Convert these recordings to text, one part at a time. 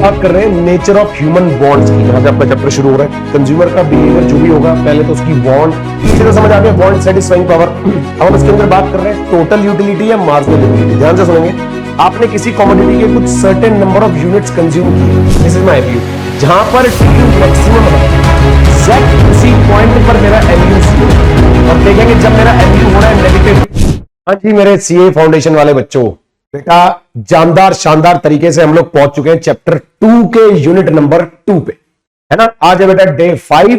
बात कर रहे हैं नेचर ऑफ ह्यूमन बॉन्ड्स की, जहां से आपका चैप्टर शुरू हो रहा है। कंज्यूमर का बिहेवियर जो भी होगा, पहले तो उसकी बॉन्ड सीधा समझ आ गया, बॉन्ड सेटिस्फाइंग पावर। अब हम इसके अंदर बात कर रहे हैं टोटल यूटिलिटी या मार्जिनल यूटिलिटी। ध्यान से सुनेंगे, आपने किसी कमोडिटी के कुछ certain number of units consume किए, दिस इज माय व्यू, जहां पर टीयू मैक्सिमम है, एग्जैक्ट उसी पॉइंट पर मेरा एमयू है। और देखेंगे जब मेरा एमयू हो रहा है नेगेटिव। हाँ जी मेरे सीए फाउंडेशन वाले बच्चों, बेटा जानदार शानदार तरीके से हम लोग पहुंच चुके हैं चैप्टर 2 के यूनिट नंबर 2 पे, है ना। आज है बेटा डे 5।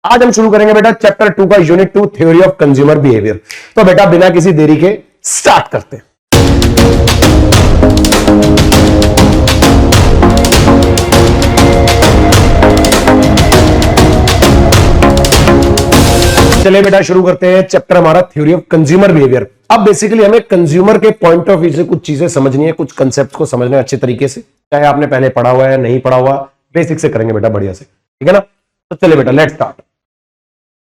आज हम शुरू करेंगे बेटा चैप्टर 2 का unit 2 theory of consumer behaviour. तो बेटा बिना किसी देरी के स्टार्ट करते हैं। चलिए बेटा शुरू करते हैं चैप्टर हमारा थ्योरी ऑफ कंज्यूमर बिहेवियर। अब बेसिकली हमें कंज्यूमर के पॉइंट ऑफ व्यू से कुछ चीजें समझनी है, कुछ कंसेप्ट को समझना है अच्छे तरीके से, चाहे आपने पहले पढ़ा हुआ है नहीं पढ़ा हुआ, बेसिक से करेंगे बेटा बढ़िया से, ठीक है ना। तो चलिए बेटा लेट्स स्टार्ट।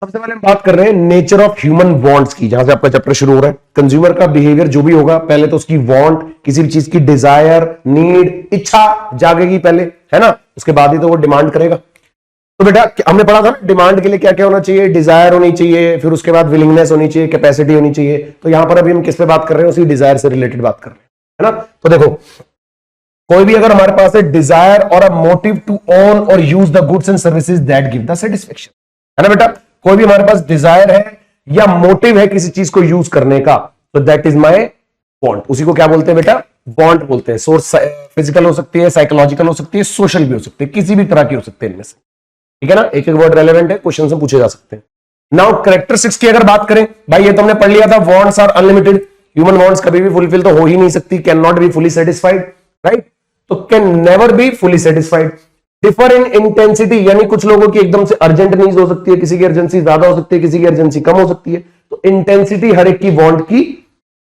सबसे पहले हम बात कर रहे हैं नेचर ऑफ ह्यूमन बॉन्ड्स की, जहां से आपका चैप्टर शुरू हो रहा है। कंज्यूमर का बिहेवियर जो भी होगा, पहले तो उसकी वांट, किसी भी चीज की डिजायर, नीड, इच्छा जागेगी पहले, है ना। उसके बाद ही तो वो डिमांड करेगा। तो बेटा हमने पढ़ा था ना, डिमांड के लिए क्या क्या होना चाहिए, डिजायर होनी चाहिए, फिर उसके बाद विलिंगनेस होनी चाहिए, कैपेसिटी होनी चाहिए। तो यहां पर अभी हम किस पे बात कर रहे हैं, उसी डिजायर से रिलेटेड बात कर रहे हैं, है ना। तो देखो कोई भी अगर हमारे पास है डिजायर और अ मोटिव टू ओन और use the goods and services that give the satisfaction, है ना बेटा। कोई भी हमारे पास डिजायर है या मोटिव है किसी चीज को यूज करने का, तो दैट इज माई वांट। उसी को क्या बोलते हैं बेटा, वांट बोलते हैं। सोर्स फिजिकल हो सकती है, साइकोलॉजिकल हो सकती है, सोशल भी हो सकती है, किसी भी तरह की हो सकती है इनमें से, ठीक है ना। एक एक वर्ड रेलेवेंट है, क्वेश्चन से पूछे जा सकते हैं। नाउ कैरेक्टरिस्टिक्स की अगर बात करें, भाई ये तो हमने पढ़ लिया था, wants are unlimited, human wants कभी भी फुलफिल तो हो ही नहीं सकती, can not be fully satisfied, right. तो can never be fully satisfied. Differ in intensity, यानी कुछ लोगों की एकदम से अर्जेंट नीड्स हो सकती है, किसी की अर्जेंसी ज्यादा हो सकती है, किसी की अर्जेंसी कम हो सकती है। तो इंटेंसिटी हर एक की वांट की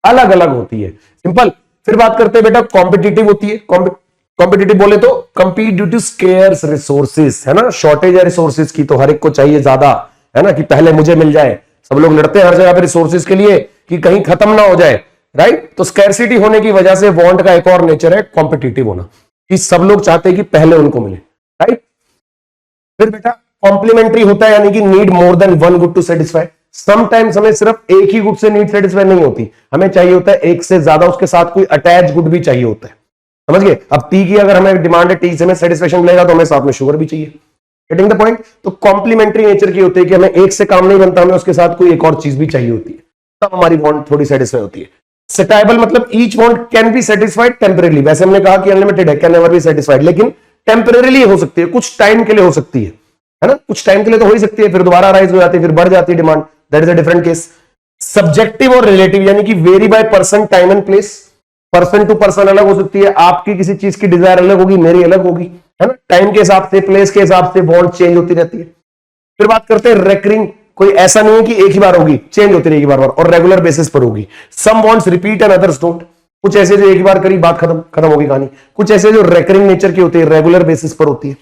अलग अलग होती है, सिंपल। फिर बात करते हैं बेटा कॉम्पिटिटिव होती है। कॉम्पिटिटिव बोले तो compete due to scarce resources, है ना। शॉर्टेज है रिसोर्सेज की, तो हर एक को चाहिए ज्यादा, है ना, कि पहले मुझे मिल जाए। सब लोग लड़ते हैं हर जगह पे रिसोर्सेज के लिए कि कहीं खत्म ना हो जाए, राइट। तो स्कैरसिटी होने की वजह से वांट का एक और नेचर है कॉम्पिटिटिव होना, कि सब लोग चाहते हैं कि पहले उनको मिले, राइट। फिर बेटा कॉम्प्लीमेंट्री होता है, यानी कि need more than one good to satisfy. Sometimes हमें सिर्फ एक ही गुड से नीड सेटिस्फाई नहीं होती, हमें चाहिए होता है एक से ज्यादा, उसके साथ कोई अटैच गुड भी चाहिए होता है, समझ गए। अब टी की अगर हमें डिमांड है, टी से हमें सेटिस्फेक्शन मिलेगा, तो हमें साथ में शुगर भी चाहिए, गेटिंग द पॉइंट। तो कॉम्प्लीमेंट्री नेचर की होती है कि हमें एक से काम नहीं बनता, हमें उसके साथ कोई एक और चीज भी चाहिए होती है, तब हमारी वांट थोड़ी सेटिस्फाई होती है। सेटाइबल मतलब each want can be satisfied temporarily. वैसे हमने कहा कि अनलिमिटेड है, कैन नेवर बी सेटिस्फाइड, लेकिन टेम्परेली हो सकती है, कुछ टाइम के लिए हो सकती है ना। कुछ टाइम के लिए तो हो ही सकती है, फिर दोबारा राइज हो जाती है, फिर बढ़ जाती है demand, that is a different case. Subjective और रिलेटिव, यानी कि very by person, time and place. Person to person अलग हो सकती है, आपकी किसी चीज की डिजायर अलग होगी, मेरी अलग होगी, है ना। टाइम के हिसाब से, प्लेस के हिसाब से वांट चेंज होती रहती है। फिर बात करते हैं रेकरिंग। कोई ऐसा नहीं है कि एक ही बार होगी, चेंज होती रहेगी बार बार, और रेगुलर बेसिस पर होगी। Some wants repeat and others don't. कुछ ऐसे जो एक ही बार करी, बात खत्म होगी कहानी। कुछ ऐसे जो रेकरिंग नेचर की होती है, रेगुलर बेसिस पर होती है।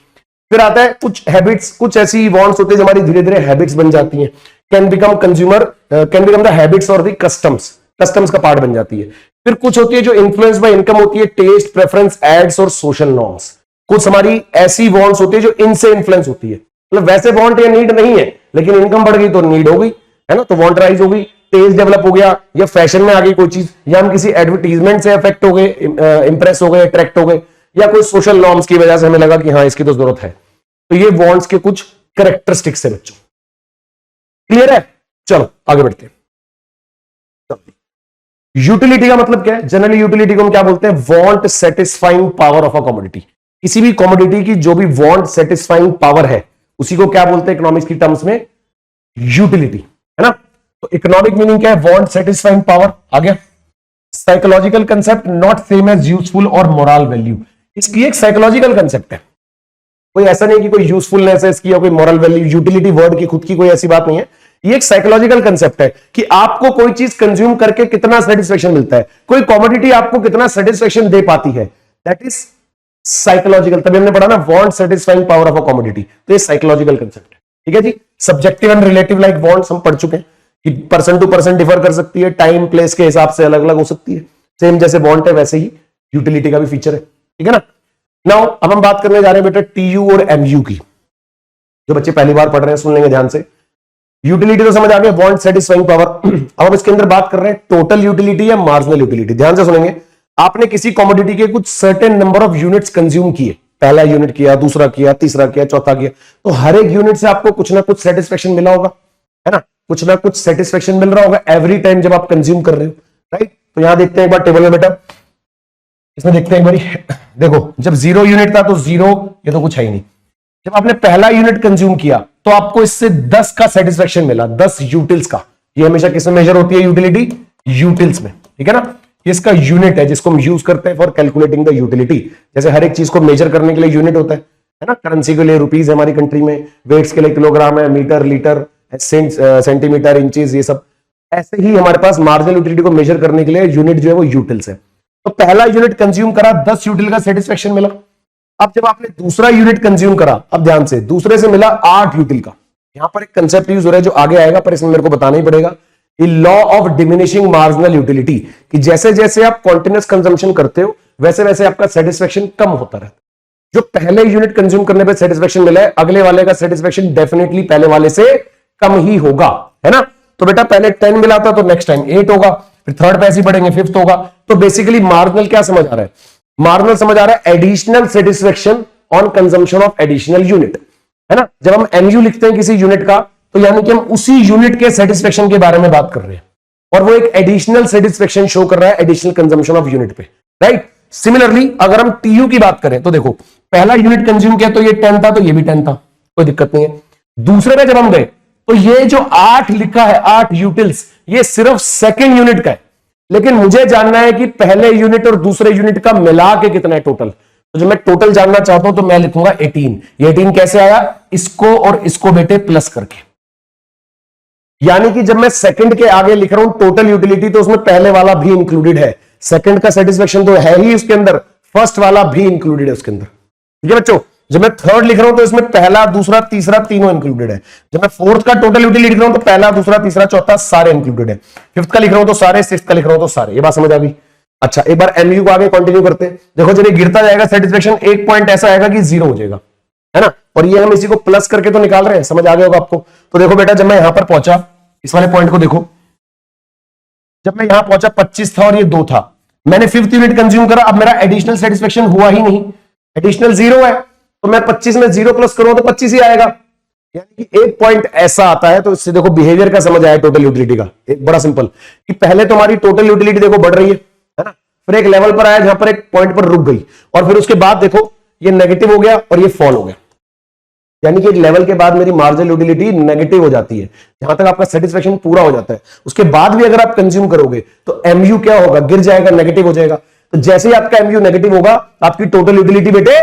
फिर आता है कुछ हैबिट्स, कुछ ऐसी वांट्स होती है जो हमारी धीरे धीरे हैबिट्स बन जाती हैं, कैन बिकम द हैबिट्स और द कस्टम्स का पार्ट बन जाती है। फिर कुछ होती है जो इन्फ्लुएंस बाय इनकम होती है, टेस्ट, प्रेफरेंस, एड्स और सोशल नॉर्म्स। कुछ हमारी ऐसी वांट्स होती है जो इनसे इन्फ्लुएंस होती है, मतलब वैसे वांट या नीड नहीं है, लेकिन इनकम बढ़ गई तो नीड हो गई, है ना, तो वांट राइज हो गई। टेस्ट डेवलप हो गया, या फैशन में आ गई कोई चीज, या हम किसी एडवर्टीजमेंट से अफेक्ट हो गए, इंप्रेस हो गए, अट्रैक्ट हो गए, या कोई सोशल नॉर्म्स की वजह से हमें लगा कि हाँ इसकी तो जरूरत है। तो ये वांट्स के कुछ कैरेक्टरिस्टिक्स है बच्चों, क्लियर है। चलो आगे बढ़ते हैं। यूटिलिटी का मतलब क्या है, जनरली यूटिलिटी को हम क्या बोलते हैं, want satisfying power of a commodity. किसी भी कमोडिटी की जो भी वांट सेटिस्फाइंग पावर है, उसी को क्या बोलते हैं इकोनॉमिक्स की टर्म्स में, यूटिलिटी, है ना। तो इकोनॉमिक मीनिंग क्या है, वांट सेटिस्फाइंग पावर। आ गया psychological concept, not same as useful और मोरल वैल्यू। इसकी एक साइकोलॉजिकल कंसेप्ट है, कोई ऐसा नहीं कि कोई यूजफुलनेस है इसकी या कोई मोरल वैल्यू। यूटिलिटी वर्ड की खुद की कोई ऐसी बात नहीं है, ये एक साइकोलॉजिकल कंसेप्ट है कि आपको कोई चीज कंज्यूम करके कितना सेटिस्फेक्शन मिलता है, कोई कमोडिटी आपको कितना सेटिस्फेक्शन दे पाती है, दैट इज साइकोलॉजिकल। तभी हमने पढ़ा ना, want satisfying power of a commodity, तो ये साइकोलॉजिकल कंसेप्ट है, ठीक है जी। Subjective and relative like wants हम पढ़ चुके हैं कि पर्सन टू पर्सन डिफर कर सकती है, टाइम प्लेस के हिसाब से अलग अलग हो सकती है। सेम जैसे वांट है वैसे ही यूटिलिटी का भी फीचर है, ठीक है ना। नाउ अब हम बात करने जा रहे हैं बेटा टीयू और एमयू की। जो बच्चे पहली बार पढ़ रहे हैं सुन लेंगे ध्यान से। यूटिलिटी तो समझ आ गया, वांट सेटिस्फाइंग पावर। अब हम इसके अंदर बात कर रहे हैं टोटल यूटिलिटी या मार्जिनल यूटिलिटी। ध्यान से सुनेंगे, आपने किसी कमोडिटी के कुछ certain number of units consume किए, पहला यूनिट किया, दूसरा किया, तीसरा किया, चौथा किया, तो हर एक यूनिट से आपको कुछ ना कुछ सेटिस्फेक्शन मिला होगा, है ना, कुछ ना कुछ सेटिस्फेक्शन मिल रहा होगा एवरी टाइम जब आप कंज्यूम कर रहे हो, राइट। तो यहां देखते हैं एक बार टेबल में बेटा, इसमें देखते हैं एक बार, देखो जब 0 यूनिट था तो 0, ये तो कुछ है ही नहीं। जब आपने पहला यूनिट कंज्यूम किया तो आपको इससे 10 का सेटिस्फेक्शन मिला, 10 यूटिल्स का। ये हमेशा किसमें मेजर होती है यूटिलिटी? यूटिल्स में, ठीक है ना। इसका यूनिट है जिसको हम यूज करते हैं फॉर कैलकुलेटिंग द यूटिलिटी। जैसे हर एक चीज को मेजर करने के लिए यूनिट होता है ना। करेंसी के लिए रुपीज है हमारी कंट्री में, वेट्स के लिए किलोग्राम है, मीटर, लीटर, सेंटीमीटर, इंचेस, ये सब। ऐसे ही हमारे पास मार्जिनल यूटिलिटी को मेजर करने के लिए यूनिट जो है वो यूटिल्स है। तो पहला यूनिट कंज्यूम करा, 10 यूटिल का सेटिस्फेक्शन मिला। अब जब आपने दूसरा यूनिट कंज्यूम करा, अब ध्यान से, दूसरे से मिला 8 यूटिल का। यहां पर एक कंसेप्ट यूज हो रहा है जो आगे आएगा, पर इसमें मेरे को बताना ही पड़ेगा, law of diminishing marginal utility, कि जैसे जैसे आप कॉन्टिन्यूअस कंजम्पशन करते हो वैसे वैसे आपका सेटिस्फेक्शन कम होता रहता है। जो पहले यूनिट कंज्यूम करने पे सेटिस्फेक्शन मिला है, अगले वाले का सेटिस्फेक्शन डेफिनेटली पहले वाले से कम ही होगा, है ना। तो बेटा पहले 10 मिला था तो नेक्स्ट टाइम 8 होगा, फिर थर्ड पे ऐसे बढ़ेंगे, 5th होगा। तो बेसिकली मार्जिनल क्या समझ आ रहा है? मार्जिनल समझ आ रहा है additional satisfaction on consumption of additional unit, है ना। जब हम एमयू लिखते हैं किसी यूनिट का, तो यानी कि हम उसी यूनिट के सेटिस्फेक्शन के बारे में बात कर रहे हैं, और वो एक एडिशनल सेटिस्फेक्शन शो कर रहा है एडिशनल कंजम्पशन ऑफ यूनिट पे, राइट। सिमिलरली अगर हम टीयू की बात करें तो देखो, पहला यूनिट कंज्यूम किया तो ये 10 था, तो ये भी 10 था, कोई दिक्कत नहीं है। दूसरे पे जब हम गए तो ये जो 8 लिखा है, 8 यूटिल्स, ये सिर्फ सेकेंड यूनिट का है, लेकिन मुझे जानना है कि पहले यूनिट और दूसरे यूनिट का मिला के कितना है टोटल। तो जब मैं टोटल जानना चाहता हूं तो मैं लिखूंगा 18। ये 18 कैसे आया? इसको और इसको बेटे प्लस करके। यानी कि जब मैं सेकंड के आगे लिख रहा हूं टोटल यूटिलिटी, तो उसमें पहले वाला भी इंक्लूडेड है। सेकंड का सेटिस्फेक्शन तो है ही उसके अंदर, फर्स्ट वाला भी इंक्लूडेड है उसके अंदर, ठीक है बच्चों। जब मैं थर्ड लिख रहा हूं तो इसमें पहला, दूसरा, तीसरा तीनों इंक्लूडेड है। जब मैं फोर्थ का टोटल यूटिलिटी लिख रहा हूं तो पहला, दूसरा, तीसरा, चौथा सारे इंक्लूडेड है। फिफ्थ का लिख रहा हूं तो सारे, सिक्स्थ का लिख रहा हूं तो सारे। ये बात समझ आ गई? अच्छा, एक बार एमयू को आगे कंटिन्यू करते हैं। देखो जब ये गिरता जाएगा सेटिस्फेक्शन, एक पॉइंट ऐसा आएगा कि 0 हो जाएगा, है ना। और ये हम इसी को प्लस करके तो निकाल रहे हैं, समझ आ गया होगा आपको। तो देखो बेटा, जब मैं यहां पर पहुंचा, इस वाले पॉइंट को देखो, जब मैं यहां पहुंचा 25 था और ये 2 था, मैंने 5th यूनिट कंज्यूम करा, अब मेरा एडिशनल सेटिस्फेक्शन हुआ ही नहीं, एडिशनल 0 है। तो मैं 25 में 0 प्लस करूं तो 25 ही आएगा। यानी कि एक पॉइंट ऐसा आता है, तो इससे देखो बिहेवियर का समझ आया टोटल यूटिलिटी का। एक बड़ा सिंपल, कि पहले तुम्हारी टोटल यूटिलिटी देखो बढ़ रही है ना, फिर एक लेवल पर आया जहां पर एक पॉइंट पर रुक गई, और फिर उसके बाद देखो ये नेगेटिव हो गया और ये फॉल हो गया। यानी कि एक लेवल के बाद मेरी मार्जिनल यूटिलिटी नेगेटिव हो जाती है, जहां तक आपका सेटिस्फेक्शन पूरा हो जाता है। उसके बाद भी अगर आप कंज्यूम करोगे तो एमयू क्या होगा? गिर जाएगा, नेगेटिव हो जाएगा। तो जैसे ही आपका एमयू नेगेटिव होगा, आपकी टोटल यूटिलिटी बेटे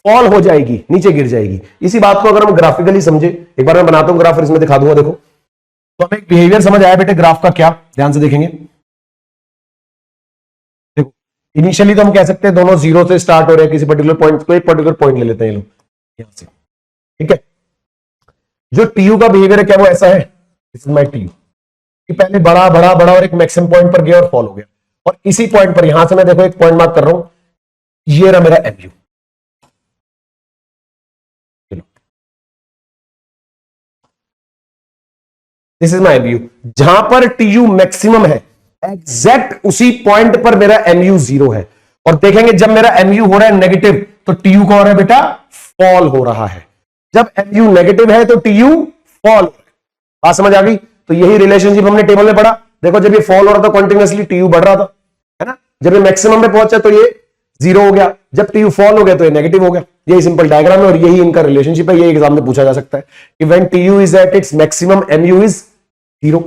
फॉल हो जाएगी, नीचे गिर जाएगी। इसी बात को अगर हम ग्राफिकली समझे, एक बार मैं बनाता हूं ग्राफ, फिर इसमें दिखा दूंगा। देखो तो हमें एक बिहेवियर समझ आया बेटे ग्राफ का, क्या? ध्यान से देखेंगे। देखो इनिशियली तो हम कह सकते हैं दोनों 0 से स्टार्ट हो रहे हैं, किसी पर्टिकुलर पॉइंट को, एक पर्टिकुलर पॉइंट ले लेते हैं ये लोग यहां से, ठीक है। जो टीयू का बिहेवियर है क्या वो ऐसा है? दिस इज माय टीयू, कि पहले बड़ा बड़ा बड़ा और एक मैक्सिमम पॉइंट पर गया और फॉल हो गया, और इसी पॉइंट पर यहां से मैं देखो एक पॉइंट मार्क कर रहा हूं, ये रहा मेरा MU. This is my MU, जहां पर टीयू मैक्सिमम है, एग्जैक्ट उसी पॉइंट पर मेरा एमयू 0 है। और देखेंगे जब मेरा एमयू हो रहा है नेगेटिव, तो टीयू का हो रहा है बेटा फॉल हो रहा है। जब एमयू नेगेटिव है तो टीयू फॉल हो रहा है। बात समझ आ गई? तो यही रिलेशनशिप हमने टेबल में पढ़ा। देखो जब ये फॉल हो रहा था कंटिन्यूअसली, टीयू बढ़ रहा था, है ना। जब ये मैक्सिमम पे पहुंचा तो ये 0 हो गया, जब टीयू फॉल हो गया तो ये नेगेटिव हो गया। यही सिंपल डायग्राम है और यही इनका रिलेशनशिप है। ये एग्जाम में पूछा जा सकता है कि when TU is at its maximum MU is 0,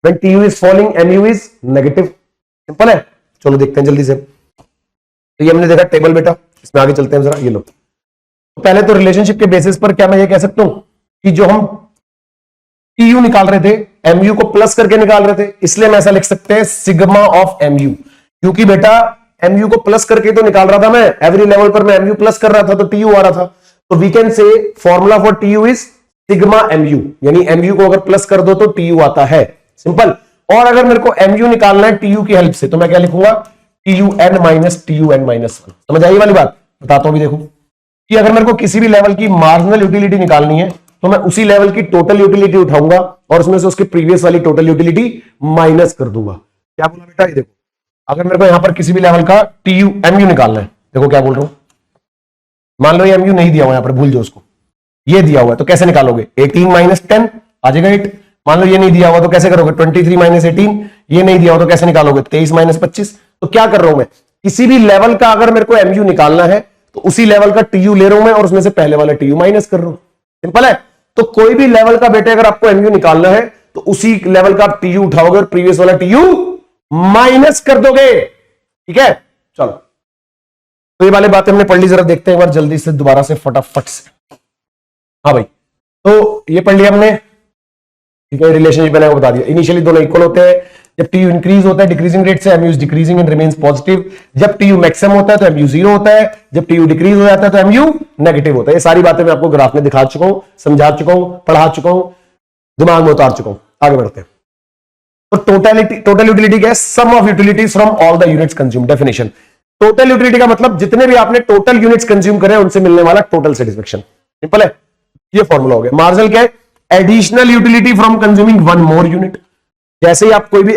when TU is falling MU is negative. Simple है। चलो देखते हैं जल्दी से। तो ये हमने देखा टेबल बेटा, इसमें आगे चलते हैं जरा। ये लो, तो पहले तो रिलेशनशिप के बेसिस पर क्या मैं ये कह सकता हूं कि जो हम टीयू निकाल रहे थे, एमयू को प्लस करके निकाल रहे थे, इसलिए हम ऐसा लिख सकते हैं सिग्मा ऑफ एमयू। क्योंकि बेटा एमयू को प्लस करके तो निकाल रहा था मैं, एवरी लेवल पर मैं एमयू प्लस कर रहा था तो टीयू आ रहा था। तो we can say formula for TU is sigma MU, यानी एमयू को अगर प्लस कर दो तो टीयू आता है, सिंपल। और अगर मेरे को एमयू निकालना है टीयू की हेल्प से, तो मैं क्या लिखूंगा? TU N minus TU N minus 1। समझ आई वाली बात? बताता हूं भी, देखो कि अगर मेरे को किसी भी लेवल की मार्जिनल यूटिलिटी निकालनी है तो मैं उसी लेवल की टोटल यूटिलिटी उठाऊंगा और उसमें से उसकी प्रीवियस वाली टोटल यूटिलिटी माइनस कर दूंगा। क्या बोला बेटा, ये देखो अगर मेरे को यहां पर किसी भी लेवल का टीयू एमयू निकालना है, देखो क्या बोल रहा हूं, मान लो ये एमयू नहीं दिया हुआ, यहां पर भूल जाओ उसको, ये दिया हुआ है तो कैसे निकालोगे, 18 माइनस 10 आ जाएगा 8। मान लो ये नहीं दिया हुआ तो कैसे करोगे, 23 माइनस 18, ये नहीं दिया हुआ तो कैसे निकालोगे, 23 माइनस 25। तो क्या कर रहा हूं मैं, किसी भी लेवल का अगर मेरे को एमयू निकालना है तो उसी लेवल का टीयू ले रहा हूं मैं और उसमें से पहले वाला टीयू माइनस कर रहा हूं। सिंपल है। तो कोई भी लेवल का बेटे अगर आपको एमयू निकालना है तो उसी लेवल का आप टीयू उठाओगे और प्रीवियस वाला टीयू माइनस कर दोगे। ठीक है, चलो तो ये वाली बातें हमने पढ़ ली, जरा देखते हैं एक बार जल्दी से दोबारा से फटाफट से। हाँ भाई, तो ये पढ़ लिया हमने। ठीक है, रिलेशनशिप मैंने बता दिया, इनिशियली दोनों इक्वल होते हैं, जब टीयू इंक्रीज होता है डिक्रीजिंग रेट से MU is decreasing and remains positive, जब टीयू मैक्सिमम होता है तो एमयू 0 होता है, जब टीयू डिक्रीज हो जाता है तो एमयू नेगेटिव होता है। ये सारी बातें मैं आपको ग्राफ में दिखा चुका हूं, समझा चुका हूं, पढ़ा चुका हूं, दिमाग में उतार चुका हूं। आगे बढ़ते हैं। तो टोटल यूटिलिटी क्या है, sum of utilities from all the units consume. Definition, total utility का मतलब जितने भी आपने टोटल यूनिट्स कंज्यूम करे उनसे मिलने वाला टोटल सेटिस्फेक्शन। सिंपल है, ये फॉर्मूला हो गया। मार्जिनल क्या है, additional utility from consuming one more unit. जैसे ही आप कोई भी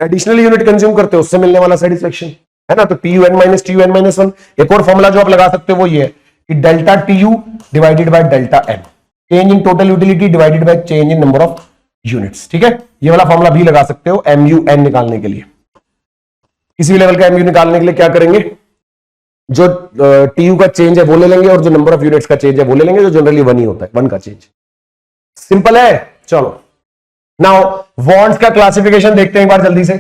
एडिशनल यूनिट कंज्यूम करते हो उससे मिलने वाला सेटिस्फेक्शन है ना। तो TU N minus TU N minus 1। एक और फॉर्मूला जो आप लगा सकते हो वो ये है कि delta TU divided by delta N, change in total utility divided by change in number of units. ठीक है, ये वाला फॉर्मूला भी लगा सकते हो एमयू एन निकालने के लिए। किसी भी लेवल का एमयू निकालने के लिए क्या करेंगे, जो टीयू का चेंज है वो ले लेंगे और जो नंबर ऑफ यूनिट्स का चेंज है वो ले लेंगे, जो जनरली 1 ही होता है, 1 का चेंज। सिंपल है। चलो नाउ वॉन्ट्स का क्लासिफिकेशन देखते हैं एक बार जल्दी से।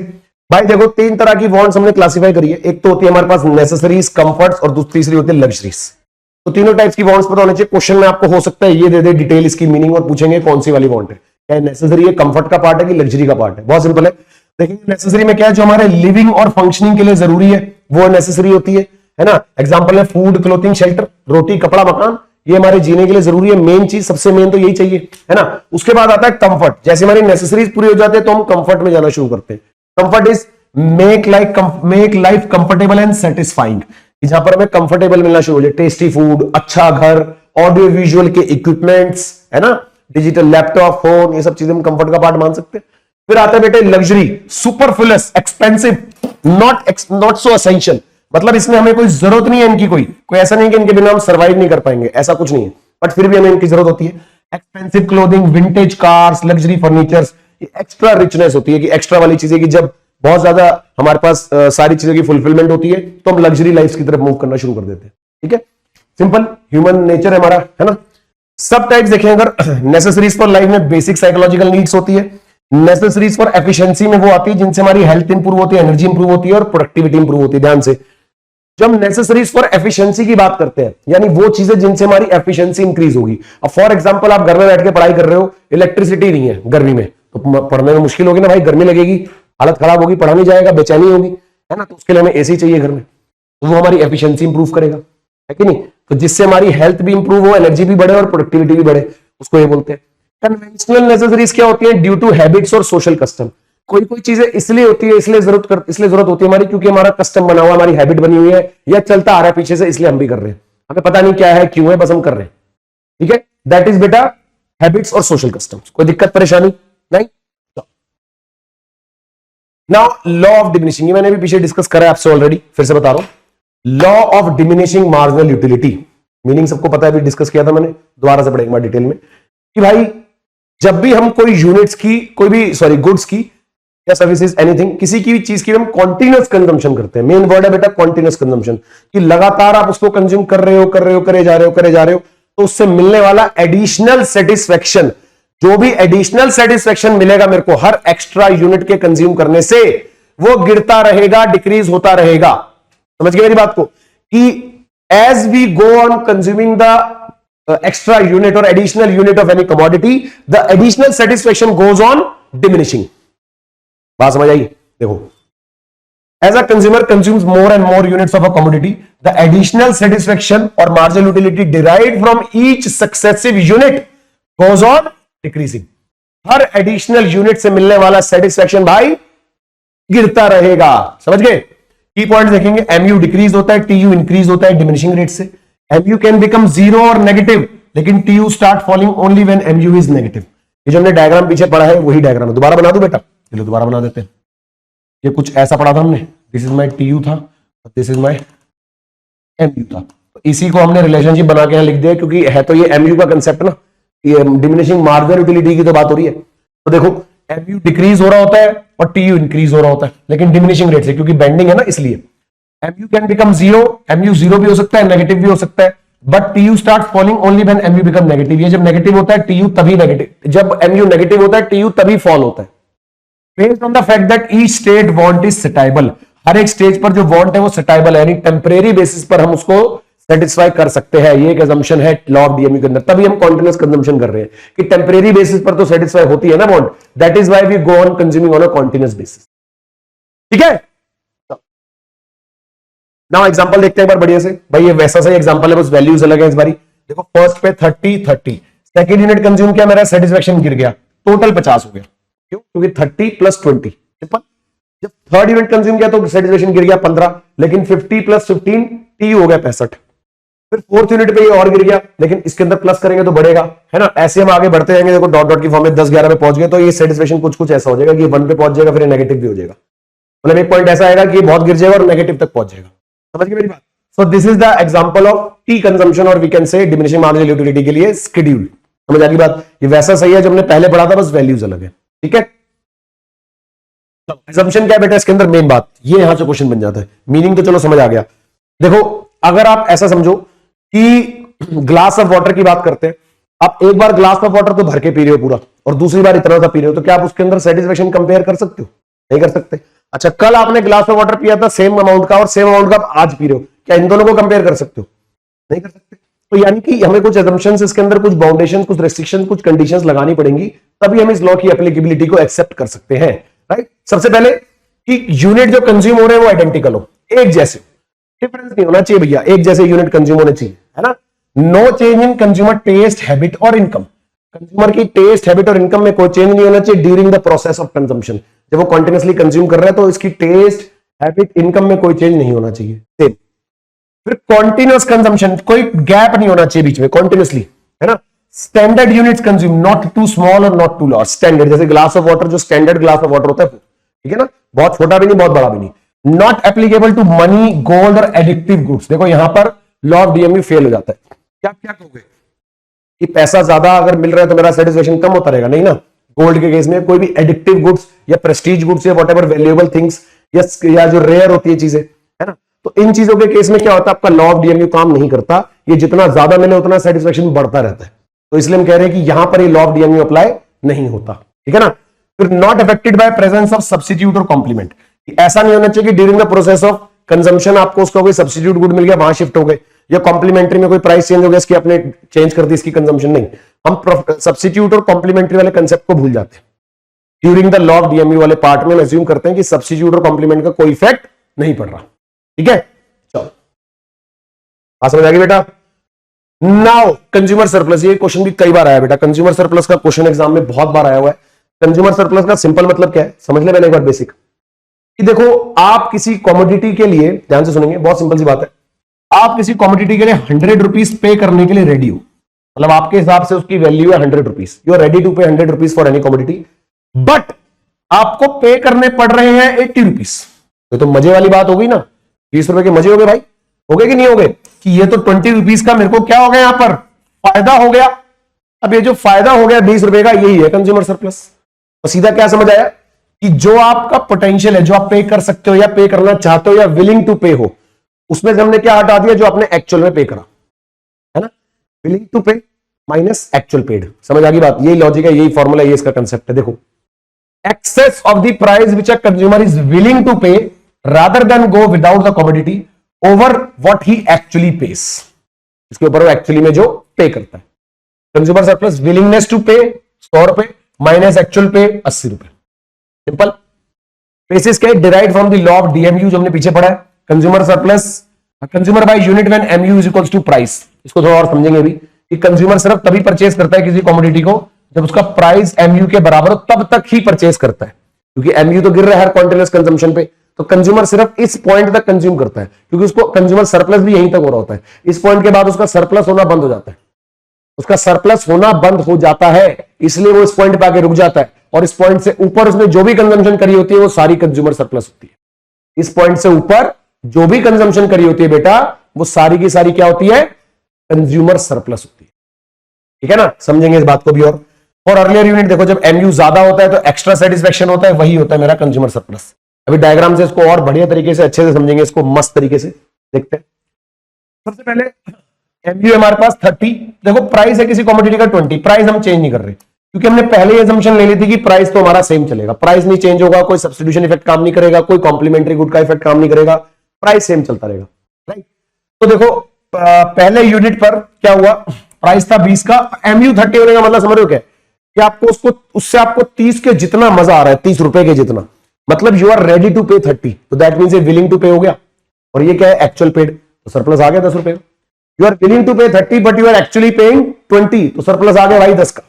भाई देखो 3 तरह की वॉन्ट्स हमने क्लासिफाई करी है। एक तो होती है हमारे पास नेसेसरीज, कंफर्ट्स और तीसरी होती है लग्जरीज। तो तीनों टाइप्स की वॉन्ट्स पता होने चाहिए। क्वेश्चन में आपको हो सकता है ये दे दे डिटेल इसकी मीनिंग और पूछेंगे कौन सी वाली वॉन्ट है, क्या नेसेसरी है, कंफर्ट का पार्ट है कि लग्जरी का पार्ट है। बहुत सिंपल है, देखिए नेसेसरी में क्या है, जो हमारे लिविंग और फंक्शनिंग के लिए जरूरी है वो नेसेसरी होती है ना। एग्जांपल है फूड, क्लोथिंग, शेल्टर, रोटी, कपड़ा, मकान, ये हमारे जीने के लिए जरूरी है। मेन चीज, सबसे मेन तो यही चाहिए, है ना। उसके बाद आता है कंफर्ट। जैसे हमारी नेसेसरीज पूरी हो जाते हैं तो हम कंफर्ट में जाना शुरू करते हैं। Comfort is make life comfortable and satisfying, जहां पर हमें कंफर्टेबल मिलना शुरू हो जाए, टेस्टी फूड, अच्छा घर, ऑडियो विजुअल के इक्विपमेंट्स, है ना, डिजिटल लैपटॉप, फोन, ये सब चीजें हम कंफर्ट का पार्ट मान सकते हैं। फिर आता है बेटे luxury, superfluous, expensive, not so essential, मतलब इसमें हमें कोई जरूरत नहीं है इनकी, कोई ऐसा नहीं कि इनके बिना हम सर्वाइव नहीं कर पाएंगे, ऐसा कुछ नहीं है, बट फिर भी हमें इनकी जरूरत होती है। Expensive clothing, vintage cars, luxury furnitures, extra richness होती है कि एक्स्ट्रा वाली चीजें कि जब बहुत ज्यादा हमारे पास सारी चीजों की फुलफिलमेंट होती है तो हम लग्जरी लाइफ की तरफ मूव करना शुरू कर देते हैं। ठीक है, सिंपल ह्यूमन नेचर है हमारा, है ना। सब टाइप्स देखें अगर, नेसेसरीज फॉर लाइफ में बेसिक साइकोलॉजिकल नीड्स होती है। नेसेसरीज फॉर एफिशिएंसी में वो आती है जिनसे हमारी हेल्थ इंप्रूव होती है, एनर्जी इंप्रूव होती है और प्रोडक्टिविटी इंप्रूव होती है। ध्यान से, जब नेसेसरीज फॉर एफिशिएंसी की बात करते हैं यानी वो चीजें जिनसे हमारी एफिशिएंसी इंक्रीज होगी। अब फॉर एग्जांपल आप घर में बैठ के पढ़ाई कर रहे हो, इलेक्ट्रिसिटी नहीं है गर्मी में, तो पढ़ने में मुश्किल होगी ना भाई, गर्मी लगेगी, हालत खराब होगी, पढ़ा नहीं जाएगा, बेचैनी होगी, है ना। तो उसके लिए हमें एसी चाहिए घर में, तो वो हमारी एफिशिएंसी इंप्रूव करेगा, है कि नहीं। तो जिससे हमारी हेल्थ भी इंप्रूव हो, एनर्जी भी बढ़े और प्रोडक्टिविटी भी बढ़े, उसको ये बोलते हैं। कन्वेंशनल नेसेसरीज क्या होती है, ड्यू टू हैबिट्स और सोशल कस्टम। कोई कोई चीजें इसलिए होती है, इसलिए जरूरत होती है हमारी क्योंकि हमारा कस्टम बना हुआ, हमारी हैबिट बनी हुई है, या चलता आ रहा है पीछे से, इसलिए हम भी कर रहे हैं, हमें पता नहीं क्या है क्यों है, बस हम कर रहे हैं। ठीक है, दैट इज बेटा हैबिट्स और सोशल कस्टम्स। कोई दिक्कत परेशानी नहीं। नाउ लॉ ऑफ डिमिनिशिंग, ये मैंने भी पीछे डिस्कस करा है आपसे ऑलरेडी, फिर से बता रहा हूं। Law of diminishing marginal utility, meaning सबको पता है, अभी डिस्कस किया था मैंने, दोबारा से पढ़ेंगे एक बार डिटेल में कि भाई जब भी हम कोई यूनिट्स की, कोई भी सॉरी गुड्स की या सर्विसेज, एनीथिंग, किसी की भी चीज की हम कॉन्टिन्यूअस कंजम्पशन करते हैं। मेन वर्ड है बेटा कॉन्टिन्यूअस कंजम्पशन, कि लगातार आप उसको कंज्यूम कर रहे हो, करे जा रहे हो, तो उससे मिलने वाला एडिशनल सेटिस्फेक्शन, जो भी एडिशनल सेटिस्फेक्शन मिलेगा मेरे को हर एक्स्ट्रा यूनिट के कंज्यूम करने से, वो गिरता रहेगा, डिक्रीज होता रहेगा। समझ गए मेरी बात को, कि as we go on consuming the extra unit और additional unit of any commodity, the additional satisfaction goes on diminishing. बात समझ आई? देखो, as a consumer consumes more and more units of a commodity, the additional satisfaction और marginal utility derived from each successive unit goes on decreasing. हर additional unit से मिलने वाला satisfaction भाई गिरता रहेगा। समझ गए? की पॉइंट देखेंगे, एमयू डिक्रीज होता है, टीयू इंक्रीज होता है डिमिनिशिंग रेट से। एमयू कैन बिकम जीरो और नेगेटिव, लेकिन TU start falling only when MU is negative. ये जो हमने डायग्राम पीछे पढ़ा है वही डायग्राम है, दोबारा बना दो बेटा, चलो दोबारा बना देते हैं। ये कुछ ऐसा पढ़ा था हमने, दिस इज माई टीयू था, दिस इज माई एमयू था, तो इसी को हमने रिलेशनशिप बना के यहां लिख दिया, क्योंकि है तो ये एमयू का कंसेप्ट ना, ये डिमिनिशिंग मार्जिनल यूटिलिटी की तो बात हो रही है। तो देखो एमयू डिक्रीज हो रहा होता है और टीयू इंक्रीज हो रहा होता है, लेकिन डिमिनिशिंग रेट से, क्योंकि बेंडिंग है ना इसलिए। MU can become zero, MU zero भी हो सकता है, नेगेटिव भी हो सकता है, but TU start falling only when MU become negative. ये जब नेगेटिव होता है टीयू तभी नेगेटिव, जब एमयू नेगेटिव होता है टीयू तभी फॉल होता है। Based on the fact that each state want is satiable, हर एक स्टेज पर जो वांट है वो सेटाइबल है, यानी टेम्परेरी बेसिस पर हम उसको सेटिस्फाई कर सकते हैं। ये एक assumption है लॉ ऑफ डीएमयू के अंदर, तभी हम कॉन्टिन्यूस कंजम्पशन कर रहे हैं कि टेम्परेरी बेसिस पर तो सेटिस्फाई होती है ना want, that is why we go on consuming on a continuous basis. ठीक है, नाउ एग्जांपल देखते हैं एक बार बढ़िया से। भाई ये वैसा सही एग्जांपल है, बस वैल्यूज अलग है इस बारी। देखो फर्स्ट पे 30, सेकंड यूनिट कंज्यूम किया, मेरा सेटिस्फेक्शन गिर गया, टोटल 50 हो गया। क्यों? क्योंकि 30 + 20 सिंपल। जब थर्ड यूनिट कंज्यूम किया तो सेटिस्फेक्शन गिर गया 15, लेकिन 50 + 15 टी हो गया 65। फिर फोर्थ यूनिट पे ये और गिर गया, लेकिन इसके अंदर प्लस करेंगे तो बढ़ेगा, है ना। ऐसे हम आगे बढ़ते जाएंगे। देखो डॉट डॉट की फॉर्म में 10-11 पे पहुंच गए, तो ये सेटिस्फेक्शन कुछ कुछ ऐसा हो जाएगा कि 1 पे पहुंच जाएगा, फिर नेगेटिव भी हो जाएगा। मतलब एक पॉइंट ऐसा आएगा कि ये बहुत गिर जाएगा और नेगेटिव तक पहुंच जाएगा। समझ गए मेरी बात? So this is the example of tea consumption, और we can say diminishing marginal utility के लिए शेड्यूल। समझ आ गई बात? ये वैसा सही है जो हमने पहले पढ़ा था, बस वैल्यूज अलग है। ठीक है, assumption क्या है बेटा इसके अंदर? मेन बात ये यहां से क्वेश्चन बन जाता है। मीनिंग तो चलो समझ आ गया। देखो अगर आप ऐसा समझो कि ग्लास ऑफ वाटर की बात करते हैं, आप एक बार ग्लास ऑफ वाटर तो भर के पी रहे हो पूरा, और दूसरी बार इतना सा पी रहे हो, तो क्या आप उसके अंदर सेटिस्फेक्शन कंपेयर कर सकते हो? नहीं कर सकते। अच्छा, कल आपने ग्लास ऑफ वाटर पिया था सेम अमाउंट का, और सेम अमाउंट का आप आज पी रहे हो, क्या इन दोनों को कंपेयर कर सकते हो? नहीं कर सकते। तो यानी कि हमें कुछ assumptions इसके अंदर, कुछ बाउंडेशन, कुछ रेस्ट्रिक्शन, कुछ कंडीशंस लगानी पड़ेंगी, तभी हम इस लॉ की एप्लीकेबिलिटी को एक्सेप्ट कर सकते हैं। राइट, सबसे पहले कि यूनिट जो कंज्यूम हो रहे हैं वो आइडेंटिकल हो, एक जैसे, डिफरेंस नहीं होना चाहिए भैया, एक जैसे यूनिट कंज्यूम होने चाहिए, है ना। No change in consumer taste, habit और इनकम। कंज्यूमर की टेस्ट, हैबिट और इनकम में कोई चेंज नहीं होना चाहिए during the process of consumption. जब वो कंटिन्यूअसली कंज्यूम कर रहा है तो इसकी टेस्ट, हैबिट, इनकम में कोई चेंज नहीं होना चाहिए, सेम। फिर कॉन्टिन्यूअस कंजम्पशन, कोई गैप नहीं होना चाहिए बीच में, कॉन्टिन्यूअसली, है ना। Standard units consume, not too small और नॉट टू लार्ज, स्टैंडर्ड। जैसे ग्लास ऑफ वाटर जो स्टैंडर्ड ग्लास ऑफ वाटर होता है, ठीक है ना, बहुत छोटा भी नहीं बहुत बड़ा भी नहीं। Not applicable to money, gold और एडिक्टिव गुड्स। देखो यहां पर लॉ ऑफ डीएमयू फेल हो जाता है। क्या क्या कहोगे कि पैसा ज्यादा अगर मिल रहा है तो मेरा सेटिस्फेक्शन कम होता रहेगा? नहीं ना। गोल्ड के केस में कोई भी एडिक्टिव गुड्स या प्रेस्टीज गुड्स या व्हाटएवर वैल्यूएबल थिंग्स या जो रेयर होती है चीजें, है ना, तो इन चीजों के केस में क्या होता है, आपका लॉ ऑफ डीएमयू काम नहीं करता। ये जितना ज्यादा मिले उतना सेटिस्फेक्शन बढ़ता रहता है। तो इसलिए हम कह रहे हैं कि यहां पर ये लॉ ऑफ डीएमयू अप्लाई नहीं होता। ठीक है ना। फिर not affected by presence of substitute और कॉम्प्लीमेंट। ऐसा नहीं होना चाहिए कि during the process of consumption आपको उसका कोई सब्स्टिट्यूट गुड मिल गया, वहां शिफ्ट हो गए, या कॉम्प्लीमेंट्री में कोई प्राइस चेंज हो गया, इसकी आपने चेंज कर दी इसकी कंजम्पशन। नहीं, हम सब्स्टिट्यूट और कॉम्प्लीमेंट्री वाले कंसेप्ट को भूल जाते हैं। During the law of DMU वाले पार्ट में अज्यूम करते हैं कि सब्स्टिट्यूट और कॉम्प्लीमेंट का कोई इफेक्ट नहीं पड़ रहा। ठीक है, चलो समझ आ गई बेटा। नाउ कंज्यूमर सरप्लस, ये क्वेश्चन भी कई बार आया बेटा। कंज्यूमर सरप्लस का क्वेश्चन एग्जाम में बहुत बार आया हुआ है। कंज्यूमर सरप्लस का सिंपल मतलब क्या है समझ ले पहले एक बार बेसिक, कि देखो आप किसी कॉमोडिटी के लिए, ध्यान से सुनेंगे, बहुत सिंपल सी बात है, आप किसी कॉमोडिटी के लिए 100 रुपीज पे करने के लिए रेडी हो, मतलब आपके हिसाब से उसकी वैल्यू है 100 rupees, you are ready to pay 100 rupees for any commodity, but आपको पे करने पड़ रहे हैं 80 रुपीज। तो मजे वाली बात हो गई ना, 20 रुपए के मजे हो गए भाई, हो गए कि नहीं हो गए, कि ये तो 20 रुपीज का मेरे को क्या हो गया, यहां पर फायदा हो गया। अब ये जो फायदा हो गया 20 रुपए का, यही है कंज्यूमर सरप्लस। तो सीधा क्या समझ आया कि जो आपका पोटेंशियल है, जो आप पे कर सकते हो या पे करना चाहते हो या विलिंग टू पे हो, उसमें से हमने क्या हटा दिया, जो आपने एक्चुअल में पे करा, है ना। विलिंग टू पे माइनस एक्चुअल पेड। समझ आ गई बात? यही लॉजिक है, यही फॉर्मूला, यही इसका कंसेप्ट है। देखो, excess of the price which a consumer is willing to pay rather than go without the commodity over what he actually pays, इसके ऊपर वो एक्चुअली में जो पे करता है। Consumer surplus willingness to pay 100 रुपए माइनस एक्चुअल पे 80 रुपए। सिंपल। बेसिस क्या है, derived from the law of DMU जो हमने पीछे पढ़ा है। Consumer surplus, consumer buy unit when MU is equals to price. इसको थोड़ा और समझेंगे अभी कि कंज्यूमर सिर्फ तभी परचेज करता है किसी कमोडिटी को जब उसका प्राइस एमयू के बराबर हो, तब तक ही परचेज करता है, क्योंकि एमयू तो गिर रहा है हर कॉन्टिन्यूअस कंजम्पशन पे। तो कंज्यूमर सिर्फ इस पॉइंट तक कंज्यूम करता है, क्योंकि उसको कंज्यूमर सरप्लस भी यहीं तक हो रहा होता है। इस पॉइंट के बाद उसका सरप्लस होना बंद हो जाता है, उसका सरप्लस होना बंद हो जाता है, इसलिए वो इस पॉइंट पे आके रुक जाता है। और इस पॉइंट से ऊपर उसने जो भी कंजम्पशन करी होती है वो सारी कंज्यूमर सरप्लस होती है। इस पॉइंट से ऊपर जो भी कंजम्पशन करी होती है बेटा, वो सारी की सारी क्या होती है? कंज्यूमर सरप्लस होती है। ठीक है ना, समझेंगे इस बात को भी। और अर्लियर यूनिट देखो, जब एमयू ज्यादा होता है तो एक्स्ट्रा सेटिस्फेक्शन होता है, वही होता है मेरा कंज्यूमर सरप्लस। अभी डायग्राम से इसको और बढ़िया तरीके से अच्छे से समझेंगे, इसको मस्त तरीके से देखते हैं। सबसे पहले एमयू हमारे पास 30, देखो प्राइस है किसी कमोडिटी का 20, प्राइस हम चेंज नहीं कर रहे क्योंकि हमने पहले असम्पशन ले ली थी कि प्राइस तो हमारा सेम चलेगा, प्राइस नहीं चेंज होगा, कोई सब्स्टिट्यूशन इफेक्ट काम नहीं करेगा, कोई कॉम्प्लीमेंट्री गुड का इफेक्ट काम नहीं करेगा, प्राइस सेम चलता रहेगा, राइट। तो देखो पहले यूनिट पर क्या हुआ, प्राइस था 20 का, एमयू 30 होने का मतलब समझ रहे हो क्या, कि आपको उससे आपको 30 के जितना मजा आ रहा है, 30 रुपए के जितना, मतलब you are ready to pay 30, तो दैट मींस विलिंग टू पे हो गया। और ये क्या है, एक्चुअल पेड, तो सरप्लस आ गया 10 रुपए। You are willing to pay 30 but you are actually paying 20, तो सरप्लस आ गया भाई 10 का।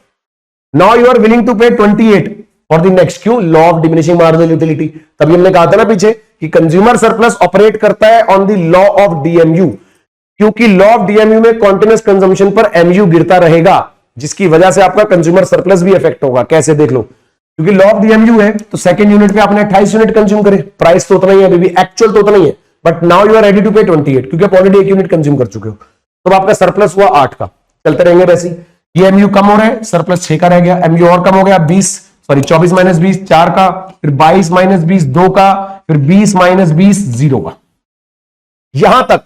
Now you are willing to pay 28 for the next, क्यों? Law of diminishing marginal utility. तभी हमने कहा था ना पीछे कि कंज्यूमर सरप्लस ऑपरेट करता है on the law of DMU, क्योंकि लॉ ऑफ डीएमयू में कॉन्टिन्यूअस कंजम्पशन पर एमयू गिरता रहेगा, जिसकी वजह से आपका कंज्यूमर सरप्लस भी इफेक्ट होगा। कैसे देख लो, क्योंकि लॉ ऑफ डीएमयू है तो सेकंड यूनिट पे आपने 28 यूनिट कंज्यूम करे, प्राइस तो उतना ही है अभी भी, एक्चुअल तो उतना ही है, but now you are ready to pay 28 क्योंकि आप ऑलरेडी एक यूनिट कंज्यूम कर चुके हो, तो आपका सरप्लस हुआ 8 का। चलते रहेंगे वैसे ही, ये एमयू कम हो रहा है, सरप्लस 6 का रह गया, एमयू और कम हो गया 24 माइनस 20 4 का, फिर 22 माइनस 20 2 का, फिर 20 माइनस 20 0 का। यहां तक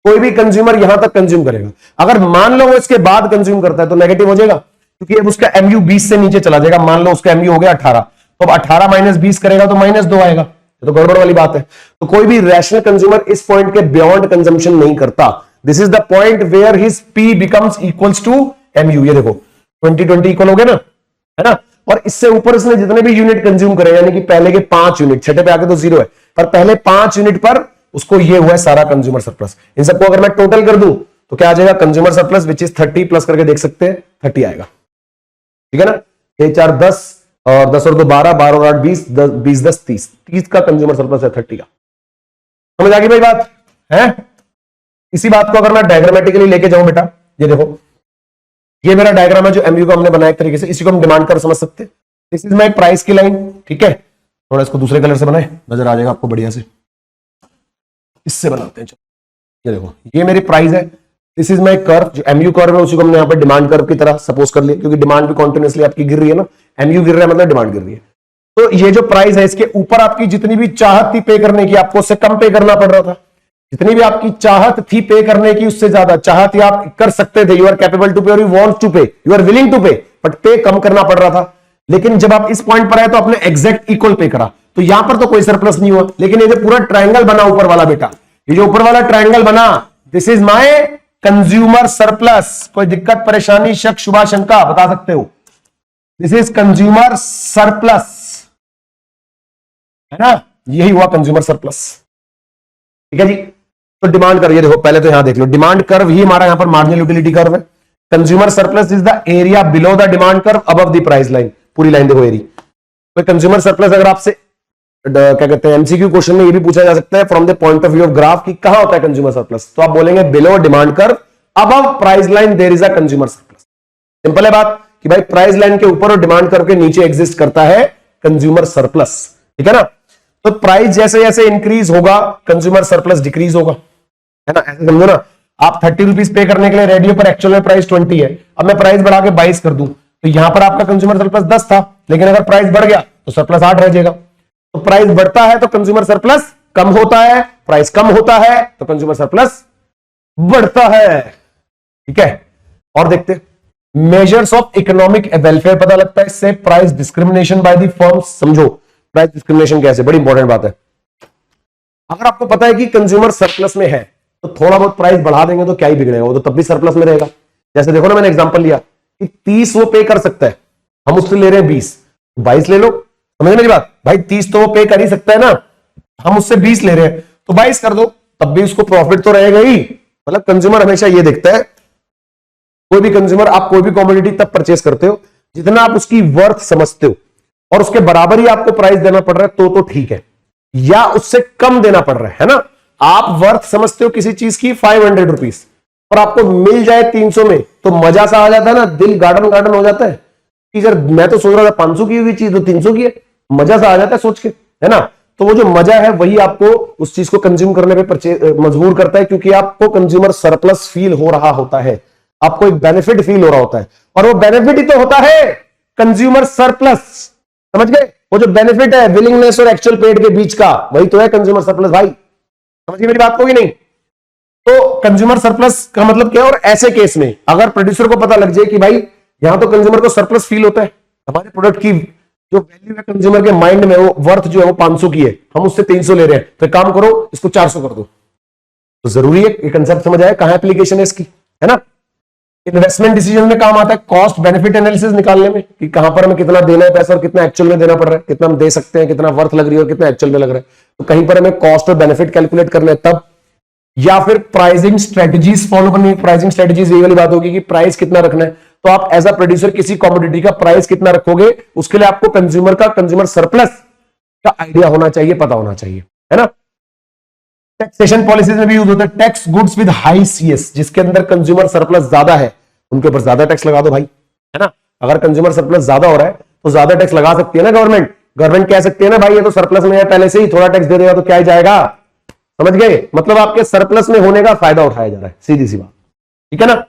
कोई भी कंज्यूमर यहां तक कंज्यूम करेगा, अगर मान लो वो इसके बाद कंज्यूम करता है तो नेगेटिव हो जाएगा, क्योंकि अब उसका एमयू 20 से नीचे चला जाएगा। मान लो उसका एमयू हो गया 18, तो अब 18 माइनस 20 करेगा तो -2 आएगा, तो गड़बड़ वाली बात है। तो कोई भी रैशनल कंज्यूमर इस पॉइंट के बियॉन्ड कंजम्पशन नहीं करता। This is the point where his P becomes equals to MU. ये देखो 20 इक्वल हो गया ना, है ना। और इससे ऊपर इसने जितने भी यूनिट कंज्यूम करे, यानी कि पहले के 5 यूनिट, छठे पे आके तो 0 है, पर पहले 5 यूनिट पर उसको ये हुआ है सारा कंज्यूमर सरप्लस। इन सबको अगर मैं टोटल कर दूं तो क्या आ जाएगा, consumer surplus which is 30 plus करके देख सकते हैं 30 आएगा। ठीक है ना, 6 4 10 और 10 और 2 12, 12 और 8 20, 20 10 30 का कंज्यूमर सरप्लस है 30 का। समझ आ गई भाई बात है। इसी बात को अगर मैं डायग्रामेटिकली लेके जाऊं बेटा, ये देखो ये मेरा डायग्राम है जो एमयू को हमने बनाया एक तरीके से, इसी को हम डिमांड कर समझ सकते हैं। दिस इज माय प्राइस की लाइन, ठीक है। थोड़ा इसको दूसरे कलर से बनाए, नजर आ जाएगा आपको बढ़िया से, इससे बनाते हैं। ये देखो ये मेरी प्राइस है, दिस इज माय कर्व, जो एमयू कर्व है उसी को हमने यहाँ पर डिमांड कर्व की तरह सपोज कर लिया, क्योंकि डिमांड भी कॉन्टिन्यूअसली आपकी गिर रही है ना, एमयू गिर रहा है मतलब डिमांड गिर रही है। तो ये जो प्राइस है इसके ऊपर आपकी जितनी भी चाहत थी पे करने की, आपको उससे कम पे करना पड़ रहा था। जितनी भी आपकी चाहत थी पे करने की उससे ज्यादा चाहत थी, आप कर सकते थे, यू आर कैपेबल टू पे और यू वांट टू पे, यू आर विलिंग टू पे, बट पे कम करना पड़ रहा था। लेकिन जब आप इस पॉइंट पर आए तो आपने एग्जैक्ट इक्वल पे करा, तो यहां पर तो कोई सरप्लस नहीं हुआ। लेकिन ये जो पूरा ट्रायंगल बना ऊपर वाला बेटा, ये जो ऊपर वाला ट्रायंगल बना, this is my consumer surplus. कोई दिक्कत परेशानी शक शुभा शंका बता सकते हो? दिस इज कंज्यूमर सरप्लस, है ना, यही हुआ कंज्यूमर सरप्लस। ठीक है जी। तो डिमांड कर्व, ये देखो पहले तो यहां देख लो, डिमांड कर्व ही हमारा यहां पर मार्जिनल यूटिलिटी कर्व है। Consumer surplus is the area below the demand curve above the price line. पूरी लाइन देखो एरी। तो कंज्यूमर सरप्लस अगर आपसे क्या कहते हैं एमसीक्यू क्वेश्चन में ये भी पूछा जा सकता है from the point of view of graph कि कहां होता है कंज्यूमर सरप्लस, तो आप बोलेंगे below demand curve above price line there is a consumer surplus. Simple है बात कि भाई प्राइस लाइन के ऊपर और डिमांड कर्व के नीचे एग्जिस्ट करता है कंज्यूमर सरप्लस। ठीक है ना। तो प्राइस जैसे जैसे इंक्रीज होगा कंज्यूमर सरप्लस डिक्रीज होगा, है ना। ऐसे समझो ना, आप 30 रुपीज पे करने के लिए रेडियो पर एक्चुअल में प्राइस 20 है, अब मैं प्राइस बढ़ा के 22 कर दूं तो यहां पर आपका कंज्यूमर सरप्लस 10 था, लेकिन अगर प्राइस बढ़ गया तो सरप्लस 8 रह जाएगा। तो प्राइस बढ़ता है तो कंज्यूमर सरप्लस कम होता है, प्राइस कम होता है तो कंज्यूमर सरप्लस बढ़ता है। ठीक है। और देखते मेजर्स ऑफ इकोनॉमिक वेलफेयर पता लगता है इससे, price discrimination by the firms. समझो प्राइस डिस्क्रिमिनेशन कैसे, बड़ी इंपॉर्टेंट बात है। अगर आपको पता है कि कंज्यूमर सरप्लस में है तो थोड़ा बहुत प्राइस बढ़ा देंगे तो क्या ही बिगड़ेगा, वो तो तब भी सरप्लस में रहेगा। जैसे देखो ना, मैंने एग्जांपल लिया कि 30 वो पे कर सकता है, हम उससे ले रहे हैं 20, 22 ले लो। समझ मेरी बात भाई, 30 तो वो पे कर ही सकता है ना, हम उससे 20 ले रहे हैं तो 22 कर दो, तब भी उसको प्रॉफिट तो रहेगा ही। मतलब कंज्यूमर हमेशा ये देखता है, कोई भी कंज्यूमर, आप कोई भी कॉमोडिटी तब परचेस करते हो जितना आप उसकी वर्थ समझते हो, और उसके बराबर ही आपको प्राइस देना पड़ रहा है तो ठीक है। या उससे कम देना पड़ रहा है ना। आप वर्थ समझते हो किसी चीज की 500 रुपीज और आपको मिल जाए 300 में, तो मजा सा आ जाता है ना, दिल गार्डन गार्डन हो जाता है कि सर मैं तो सोच रहा था 500 की हुई चीज तो 300 की है, मजा सा आ जाता है सोच के, है ना। तो वो जो मजा है वही आपको उस चीज को कंज्यूम करने पे मजबूर करता है, क्योंकि आपको कंज्यूमर सरप्लस फील हो रहा होता है, आपको एक बेनिफिट फील हो रहा होता है, और वो बेनिफिट ही तो होता है कंज्यूमर सरप्लस। समझ गए? वो जो बेनिफिट है विलिंगनेस और एक्चुअल पेड के बीच का, वही तो है कंज्यूमर सरप्लस भाई। समझ गए मेरी बात को कि नहीं? तो कंज्यूमर सरप्लस का मतलब क्या है? और ऐसे केस में अगर प्रोड्यूसर को पता लग जाए कि भाई यहां तो कंज्यूमर को सरप्लस फील होता है, हमारे प्रोडक्ट की जो वैल्यू है कंज्यूमर के माइंड में, वो वर्थ जो है वो 500 की है, हम उससे 300 ले रहे हैं, तो काम करो इसको 400 कर दो। तो जरूरी है ये कंसेप्ट समझ आए, कहां एप्लीकेशन है इसकी, है ना। इन्वेस्टमेंट डिसीजन में काम आता है कॉस्ट बेनिफिट एनालिसिस निकालने में, कि कहां पर हमें कितना देना है पैसा और कितना एक्चुअल में देना पड़ रहा है, कितना हम दे सकते हैं, कितना वर्थ लग रही है और कितना एक्चुअल में लग रहा है। तो कहीं पर हमें कॉस्ट और बेनिफिट कैलकुलेट करना है तब, या फिर प्राइसिंग स्ट्रेटजीज फॉलो करनी है। प्राइसिंग स्ट्रेटजीज यही वाली बात होगी कि प्राइस कितना रखना है, तो आप एज अ प्रोड्यूसर किसी कमोडिटी का प्राइस कितना रखोगे, उसके लिए आपको कंज्यूमर सरप्लस का आइडिया होना चाहिए, पता होना चाहिए, है ना। टैक्सेशन पॉलिसीज में भी यूज होता है tax goods with high CS, जिसके अंदर कंज्यूमर सरप्लस ज्यादा है उनके ऊपर ज्यादा टैक्स लगा दो भाई, है ना। अगर कंज्यूमर सरप्लस ज्यादा हो रहा है तो ज्यादा टैक्स लगा सकती है ना गवर्नमेंट। गवर्नमेंट कह सकती है ना भाई ये तो सरप्लस में है पहले से ही, थोड़ा टैक्स दे देगा तो क्या ही जाएगा। समझ गए? मतलब आपके सरप्लस में होने का फायदा उठाया जा रहा है, सीधी सी बात, ठीक है ना।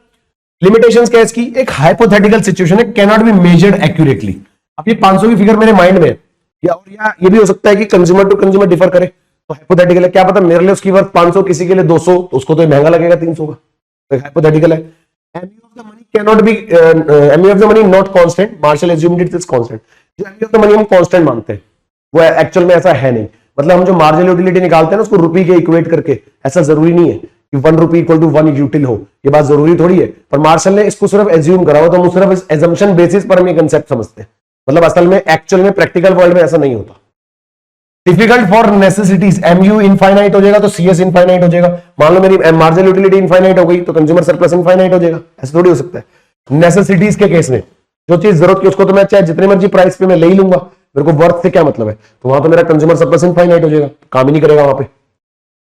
लिमिटेशंस क्या है इसकी? एक हाइपोथेटिकल सिचुएशन है, can not be measured accurately. अब ये 500 की फिगर मेरे माइंड में है, या ये भी हो सकता है कि कंज्यूमर टू कंज्यूमर डिफर करे, तो हाइपोथेटिकल है, क्या पता मेरे लिए उसकी वर्थ 500 किसी के लिए 200, तो उसको तो महंगा लगेगा 300 का, तो हाइपोथेटिकल है। MU of the money cannot be MU of the money not constant, Marshall assumed it is constant। जो MU of the money हम कांस्टेंट मानते हैं वो एक्चुअल में ऐसा है नहीं। मतलब हम जो मार्जिनल यूटिलिटी निकालते हैं ना उसको रुपये के इक्वेट करके, ऐसा जरूरी नहीं है कि 1 रुपी इक्वल टू 1 यूटिल हो, ये बात जरूरी थोड़ी है। पर मार्शल ने इसको सिर्फ एज्यूम करा हो, तो हम सिर्फ एजम्पशन बेसिस पर हम ये कंसेप्ट समझते हैं। मतलब असल में एक्चुअल में प्रैक्टिकल वर्ल्ड में ऐसा नहीं होता। Difficult for necessities, MU infinite हो जाएगा तो CS इनफाइनाइट हो जाएगा। मान लो मेरी मार्जिनल यूटिलिटी इनफाइनाइट हो गई तो कंज्यूमर सरप्लस इनफाइनाइट हो जाएगा, ऐसा थोड़ी हो सकता है। नेसेसिटीज के केस में जो चीज जरूरत की उसको तो मैं चाहे जितने मर्जी प्राइस पे मैं ले ही लूंगा, मेरे को वर्थ से क्या मतलब है, तो वहां तो मेरा कंज्यूमर सरप्लस इनफाइनाइट हो जाएगा, काम ही नहीं करेगा वहां पे।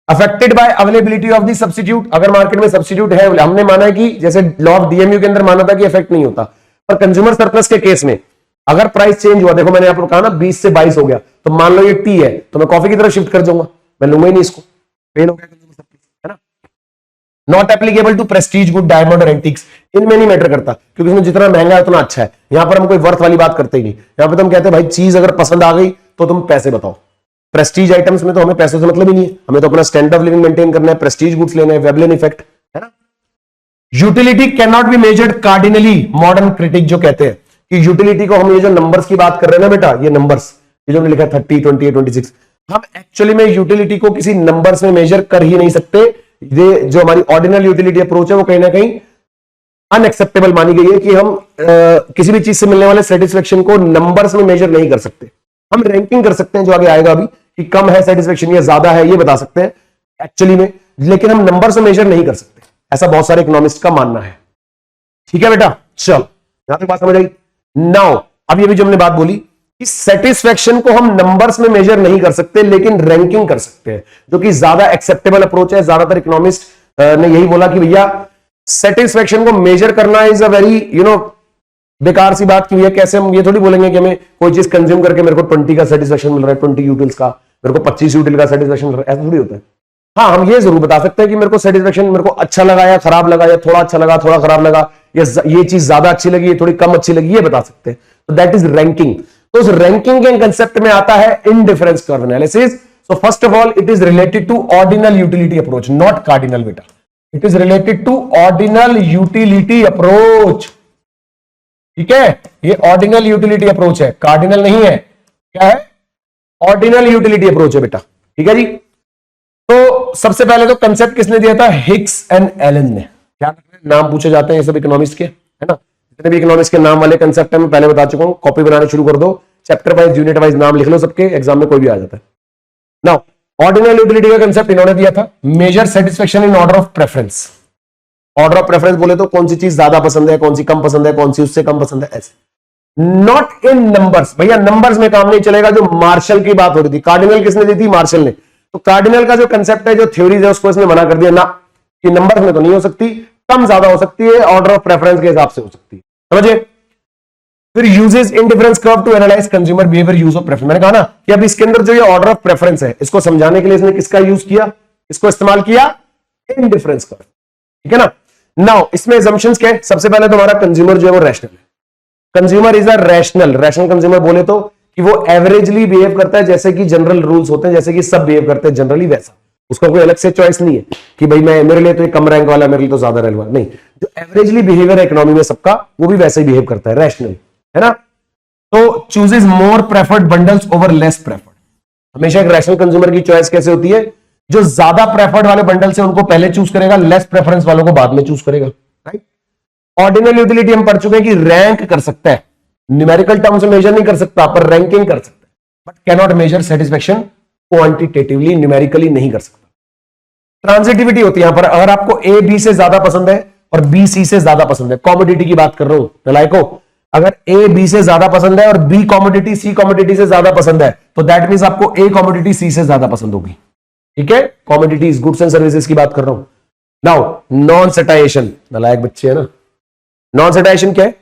Affected by availability of the substitute, अगर मार्केट में सब्स्टिट्यूट है, हमने माना कि जैसे लॉ ऑफ DMU के अंदर माना था कि इफेक्ट नहीं होता, पर कंज्यूमर सरप्लस के केस में अगर प्राइस चेंज हुआ, देखो मैंने आपको कहा ना 20 से 22 हो गया, तो मान लो ये टी है तो मैं कॉफी की तरफ शिफ्ट कर जाऊंगा, मैं लूंगा ही नहीं इसको, फेल हो गया कंज्यूमर सरप्लस, है ना। Not applicable to prestige good diamond और एंटीक्स, इनमें नहीं मैटर करता, क्योंकि इसमें जितना महंगा है उतना अच्छा है। यहां पर हम कोई वर्थ वाली बात करते ही नहीं, यहां पर तो हम कहते हैं भाई चीज अगर पसंद आ गई तो तुम पैसे बताओ। प्रेस्टीज आइटम्स में तो हमें पैसों से मतलब ही नहीं है, हमें तो अपना स्टैंडर्ड ऑफ लिविंग मेंटेन करना है, प्रेस्टीज गुड्स लेना है, वेबलिन इफेक्ट, है ना। Utility can not be measured cardinally, modern critic जो कहते हैं कि यूटिलिटी को हम ये जो नंबर्स की बात कर रहे हैं ना बेटा, ये नंबर्स ये जो लिखा 30, 28, 26, हम एक्चुअली में यूटिलिटी को किसी नंबर्स में मेजर कर ही नहीं सकते। ये जो हमारी ऑर्डिनल यूटिलिटी अप्रोच है वो कहीं ना कहीं अनएक्सेप्टेबल मानी गई है कि हम किसी भी चीज से मिलने वाले सेटिस्फेक्शन को नंबर्स में मेजर नहीं कर सकते। हम रैंकिंग कर सकते हैं, जो आगे आएगा अभी, कि कम है सेटिस्फेक्शन या ज्यादा है, ये बता सकते हैं एक्चुअली में, लेकिन हम नंबर से मेजर नहीं कर सकते, ऐसा बहुत सारे इकोनॉमिस्ट का मानना है। ठीक है बेटा, चल यहां तक बात समझ आई। नाउ अब ये भी जो हमने बात बोली कि सेटिस्फेक्शन को हम नंबर्स में मेजर नहीं कर सकते, लेकिन रैंकिंग कर सकते हैं, जो कि ज्यादा एक्सेप्टेबल अप्रोच है। ज्यादातर इकोनॉमिस्ट ने यही बोला कि भैया सेटिस्फेक्शन को मेजर करना इज अ वेरी बेकार सी बात की है। कैसे हम ये थोड़ी बोलेंगे कि हमें कोई चीज कंज्यूम करके मेरे को 20 का सेटिस्फेक्शन मिल रहा है, 20 यूटिल्स का, मेरे को 25 यूटिल का सेटिस्फेक्शन मिल रहा है, ऐसा थोड़ी होता है। हाँ, हम ये जरूर बता सकते हैं कि मेरे को सेटिस्फेक्शन, मेरे को अच्छा लगा या खराब लगा, या थोड़ा अच्छा लगा थोड़ा खराब लगा, या ये चीज ज्यादा अच्छी लगी ये थोड़ी कम अच्छी लगी, ये बता सकते हैं। तो दैट इज रैंकिंग। तो उस रैंकिंग के कंसेप्ट में आता है indifference curve analysis. So first of all it is related to ordinal utility approach, not cardinal बेटा, it is related to ordinal utility approach. ठीक है, ये ऑर्डिनल यूटिलिटी अप्रोच है, कार्डिनल नहीं है। क्या है? ऑर्डिनल यूटिलिटी अप्रोच है बेटा। ठीक है जी। तो सबसे पहले तो कंसेप्ट किसने दिया था? हिक्स एंड एलन ने। क्या नाम पूछे जाते हैं ये सब इकोनॉमिस्ट के, है ना। जितने भी इकोनॉमिक्स के नाम वाले कंसेप्ट है मैं पहले बता चुका हूं, कॉपी बनाना शुरू कर दो, चैप्टर वाइज यूनिट वाइज नाम लिख लो, सबके एग्जाम में कोई भी आ जाता है। नाउ ऑर्डिनल यूटिलिटी का कंसेप्ट इन्होंने दिया था, measure satisfaction in order of preference. Order of preference बोले तो कौन सी चीज ज्यादा पसंद है, कौन सी कम पसंद है, कौन सी उससे कम पसंद है, ऐसे। Not in numbers. भैया नंबर्स में काम नहीं चलेगा। जो मार्शल की बात हो रही थी, कार्डिनल किसने दी थी? मार्शल ने। तो कार्डिनल का जो कंसेप्ट है, जो थ्योरीज है, उसको इसने मना कर दिया ना, कि नंबर्स में तो नहीं हो सकती, कम ज्यादा हो सकती है, ऑर्डर ऑफ प्रेफरेंस के हिसाब से हो सकती है। समझे? फिर uses indifference curve to analyse consumer behaviour, use of preference. मैंने कहा ना कि अब इसके अंदर जो ये ऑर्डर ऑफ प्रेफरेंस है, इसको समझाने के लिए इसने किसका यूज किया? इसको इस्तेमाल किया, इंडिफरेंस कर्व। ठीक है ना? नाउ इसमें assumptions क्या है? सबसे पहले तुम्हारा कंज्यूमर जो है वो रैशनल है। Consumer is a rational consumer बोले तो कि वो एवरेजली बिहेव करता है, जैसे कि जनरल रूल्स होते हैं, जैसे कि सब बिहेव करते हैं जनरली वैसा। उसका कोई अलग से चॉइस नहीं है कि भाई मैं, मेरे लिए तो एक कम रैंक वाला, मेरे लिए तो ज्यादा रैंक वाला नहीं। जो एवरेजली बिहेवियर है इकोनॉमी में सबका, वो भी वैसे ही बिहेव करता है, रैशनल, है ना? तो chooses more preferred bundles over less preferred. हमेशा एक रैशनल कंज्यूमर की चॉइस कैसे होती है? जो ज्यादा प्रेफर्ड वाले बंडल से उनको पहले चूज करेगा, लेस प्रेफरेंस वालों को बाद में चूज करेगा। राइट? ऑर्डिनल यूटिलिटी हम पढ़ चुके हैं कि रैंक कर सकता है, न्यूमेरिकल टर्म्स में मेजर नहीं कर सकता, पर रैंकिंग कर सकता है, but can not measure satisfaction quantitatively, numerically नहीं कर सकता। ट्रांजिटिविटी होती है यहां पर। अगर आपको ए बी से ज्यादा पसंद है और बी सी से ज्यादा पसंद है, कॉमोडिटी की बात कर रहा हूं नलायको, अगर ए बी से ज्यादा पसंद है और बी कॉमोडिटी सी कॉमोडिटी से ज्यादा पसंद है, तो दैट मींस आपको ए कॉमोडिटी सी से ज्यादा पसंद होगी। ठीक है? कॉमोडिटीज, गुड्स एंड सर्विसेज की बात कर रहा हूं। नाउ नॉन सेटाइजेशन, नलायक बच्चे है ना। नॉन सेटाइजेशन क्या है?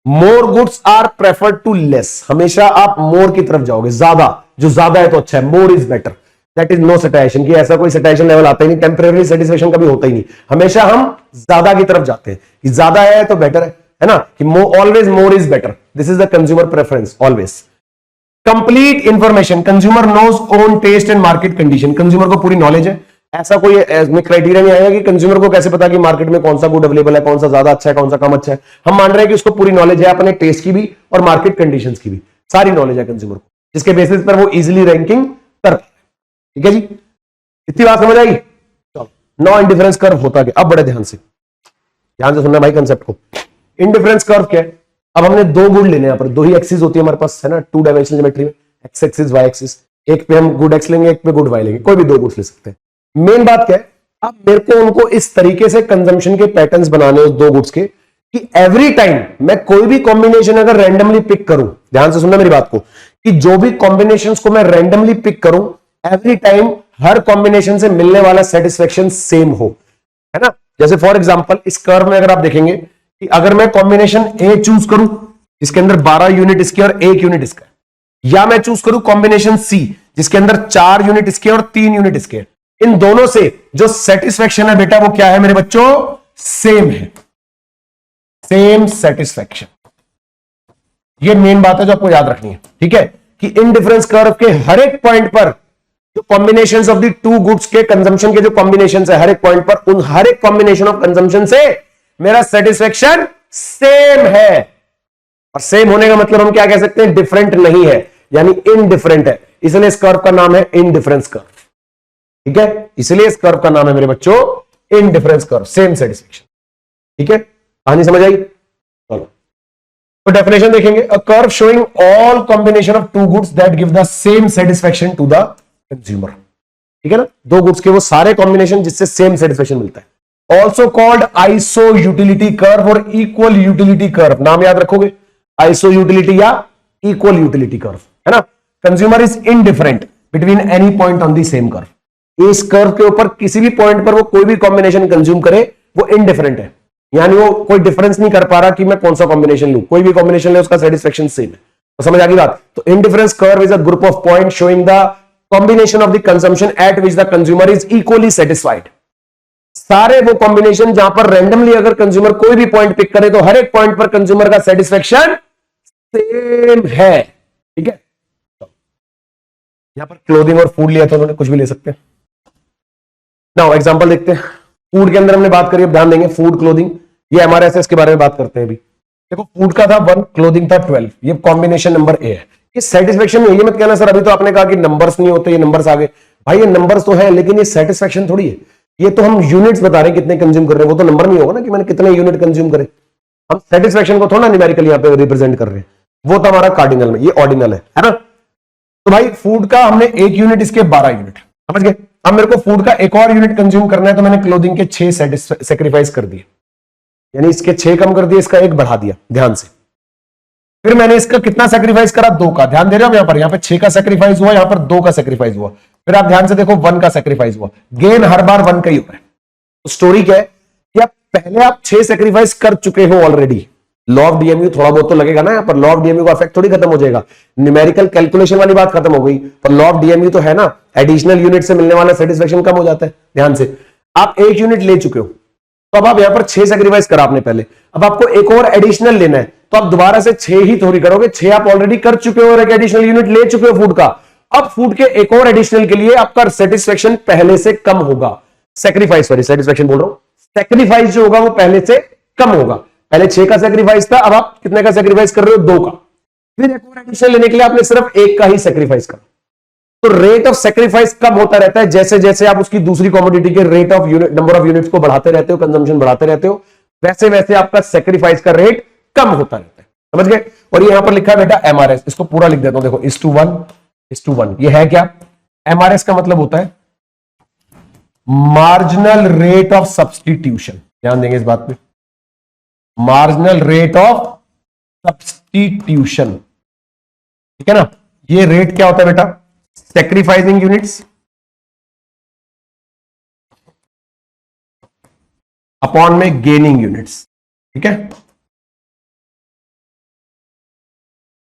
More goods are preferred to less. हमेशा आप मोर की तरफ जाओगे, ज्यादा, जो ज्यादा है तो अच्छा है, more is better. That is no satiation. कि ऐसा कोई सेटाइजेशन लेवल आता ही नहीं, टेम्परेरी सेटिस्फेक्शन कभी होता ही नहीं। हमेशा हम ज्यादा की तरफ जाते हैं कि ज्यादा है तो बेटर है ना, कि always more is better. This is the consumer preference always. Complete information, consumer knows own taste and market condition. Consumer को पूरी नॉलेज है। ऐसा कोई क्राइटेरिया नहीं आएगा कि कंज्यूमर को कैसे पता कि मार्केट में कौन सा गुड अवेलेबल है, कौन सा ज्यादा अच्छा है, कौन सा कम अच्छा है। हम मान रहे हैं कि उसको पूरी नॉलेज है अपने टेस्ट की भी और मार्केट कंडीशंस की भी, सारी नॉलेज है कंज्यूमर को, जिसके बेसिस पर वो इजीली रैंकिंग कर पाए। ठीक है जी? इतनी बात समझ आई? चलो, नो इंडिफरेंस कर्व होता क्या? अब बड़े ध्यान से सुनना भाई कंसेप्ट को। इंडिफरेंस कर्व क्या है? अब हमने दो गुड लेने, यहां पर दो ही एक्सिस होती है हमारे पास, है ना, टू डायमेंशनल ज्योमेट्री में, एक्स एक्सिस वाई एक्सिस। एक पे हम गुड एक्स लेंगे, एक पे गुड वाई लेंगे, कोई भी दो गुड्स ले सकते हैं। मेन बात क्या है? अब मेरे को उनको इस तरीके से कंजम्पशन के पैटर्न्स बनाने उस दो गुड्स के, कि एवरी टाइम मैं कोई भी कॉम्बिनेशन अगर रैंडमली पिक करूं, ध्यान से सुनना मेरी बात को, कि जो भी कॉम्बिनेशंस को मैं रैंडमली पिक करूं, एवरी टाइम हर कॉम्बिनेशन से मिलने वाला सेटिस्फेक्शन सेम हो, है ना? जैसे फॉर एग्जांपल इस कर्व में अगर आप देखेंगे कि अगर मैं कॉम्बिनेशन ए चूज करूं जिसके अंदर 12 यूनिट इसके और 1 यूनिट इसका, या मैं चूज करूं कॉम्बिनेशन सी जिसके अंदर 4 यूनिट इसके और 3 यूनिट इसके, इन दोनों से जो सेटिस्फेक्शन है बेटा वो क्या है मेरे बच्चों? सेम है, सेम सेटिस्फेक्शन। ये मेन बात है जो आपको याद रखनी है। ठीक है? कि इंडिफरेंस कर्व के हर एक पॉइंट पर जो combinations of the two goods के कंजम्पशन के जो कॉम्बिनेशंस है, हर एक पॉइंट पर उन हर एक कॉम्बिनेशन ऑफ कंजम्पशन से मेरा सेटिस्फेक्शन सेम है। और सेम होने का मतलब हम क्या कह सकते हैं? डिफरेंट नहीं है, यानी इनडिफरेंट है। इसलिए इस कर्व का नाम है इनडिफरेंस कर्व। ठीक है? इसलिए इस कर्व का नाम है मेरे बच्चों इनडिफरेंस कर्व, सेम सेटिस्फेक्शन। ठीक है? कहानी समझ आई? चलो तो डेफिनेशन देखेंगे। A curve showing all combination of two goods that give the same satisfaction to the consumer. ठीक है ना? दो गुड्स के वो सारे कॉम्बिनेशन जिससे सेम सेटिस्फेक्शन मिलता है। Also called iso utility curve और इक्वल यूटिलिटी कर्व। नाम याद रखोगे, आइसो यूटिलिटी या इक्वल यूटिलिटी कर्व, है ना? Consumer is indifferent between any point on the same curve. इस कर्व के ऊपर किसी भी पॉइंट पर वो कोई भी कॉम्बिनेशन कंज्यूम करे वो इनडिफरेंट है, यानी वो कोई डिफरेंस नहीं कर पा रहा कि मैं कौन सा कॉम्बिनेशन लूं, कोई भी कॉम्बिनेशन ले उसका सेटिस्फेक्शन सेम है। तो समझ आ गई बात? तो indifference curve is a group of point showing the combination of the consumption eight which the consumer is equally satisfied. सारे वो कॉम्बिनेशन जहां पर रैंडमली अगर कंज्यूमर कोई भी पॉइंट पिक करे तो हर एक पॉइंट पर कंज्यूमर का सेटिस्फेक्शन सेम है। ठीक है? यहां पर क्लोथिंग और फूड लिया था उन्होंने, कुछ भी ले सकते हैं। नाउ एग्जांपल देखते हैं। फूड के अंदर हमने बात करी, अब ध्यान देंगे फूड क्लोथिंग, ये एमआरएसएस के बारे में बात करते हैं अभी। देखो फूड का था 1, क्लोथिंग था 12, ये कॉम्बिनेशन नंबर ए है। ये सेटिस्फेक्शन नहीं है, ये मत कहना सर अभी तो आपने कहा कि नंबर्स नहीं होते, ये नंबर्स आ गए। भाई ये नंबर्स तो है लेकिन ये सेटिस्फेक्शन थोड़ी है, ये तो हम यूनिट्स बता रहे हैं कितने कंज्यूम कर रहे हैं, वो तो नंबर नहीं होगा ना कि मैंने कितने यूनिट कंज्यूम करे। हम सेटिस्फेक्शन को थोड़ा न्यूमेरिकल यहाँ पे रिप्रेजेंट कर रहे हैं, वो तो हमारा कार्डिनल में, ये ऑर्डिनल है ना? तो भाई फूड का हमने 1 यूनिट, इसके 12 यूनिट, समझ गए? अब मेरे को फूड का एक और यूनिट कंज्यूम करना है तो मैंने क्लोथिंग के 6 सेक्रीफाइस कर दिए, यानी इसके 6 कम कर दिए, इसका 1 बढ़ा दिया। ध्यान से फिर मैंने इसका कितना सेक्रीफाइस करा, 2 का। ध्यान दे रहे हो यहाँ पे 6 का सेक्रीफाइस हुआ, यहाँ पर 2 का सेक्रीफाइस हुआ। फिर आप ध्यान से देखो 1 का सेक्रीफाइस हुआ। गेन हर बार 1 का ही हो रहा है। तो स्टोरी क्या है कि पहले आप 6 सेक्रीफाइस कर चुके हो ऑलरेडी। लॉ ऑफ डीएमयू थोड़ा बहुत तो लगेगा ना, यहाँ पर लॉ ऑफ डीएमयू का इफेक्ट थोड़ी खत्म हो जाएगा, न्यूमेरिकल कैलकुलेशन वाली बात खत्म हो गई, पर लॉ ऑफ डीएमयू तो है ना, एडिशनल यूनिट से मिलने वाला सेटिस्फेक्शन कम हो जाता है। ध्यान से, आप 1 यूनिट ले चुके हो, तो अब आप यहां पर 6 सेक्रीफाइस करा आपने पहले, अब आपको एक और एडिशनल लेना है, तो आप दोबारा से 6 ही थोड़ी करोगे, 6 आप ऑलरेडी कर चुके हो और एक एडिशनल यूनिट ले चुके हो फूड का। अब फूड के एक और एडिशनल के लिए आपका सेटिस्फेक्शन पहले से कम होगा, सेक्रीफाइस, सॉरी सेटिस्फेक्शन बोल रहा हूं, सेक्रीफाइस जो होगा वो पहले से कम होगा। पहले 6 का सेक्रीफाइस था, अब आप कितने का सेक्रीफाइस कर रहे हो, 2 का। फिर एक और एडिशनल लेने के लिए आपने सिर्फ 1 का ही सेक्रीफाइस करा। तो रेट ऑफ सेक्रीफाइस कम होता रहता है जैसे जैसे आप उसकी दूसरी कमोडिटी के rate of unit, number of units को बढ़ाते रहते हो, कंजम्पशन बढ़ाते रहते हो, वैसे वैसे आपका सेक्रीफाइस का रेट कम होता रहता है। समझ गए? और ये यहां पर लिखा है बेटा एमआरएस, इसको पूरा लिख देता हूं, देखो (1:1). ये है क्या? एमआरएस का मतलब होता है मार्जिनल रेट ऑफ सब्सटीट्यूशन। ध्यान देंगे इस बात पे, मार्जिनल रेट ऑफ सब्सटीट्यूशन, ठीक है ना। ये रेट क्या होता है बेटा? सेक्रीफाइसिंग यूनिट्स अपॉन में गेनिंग यूनिट्स, ठीक है,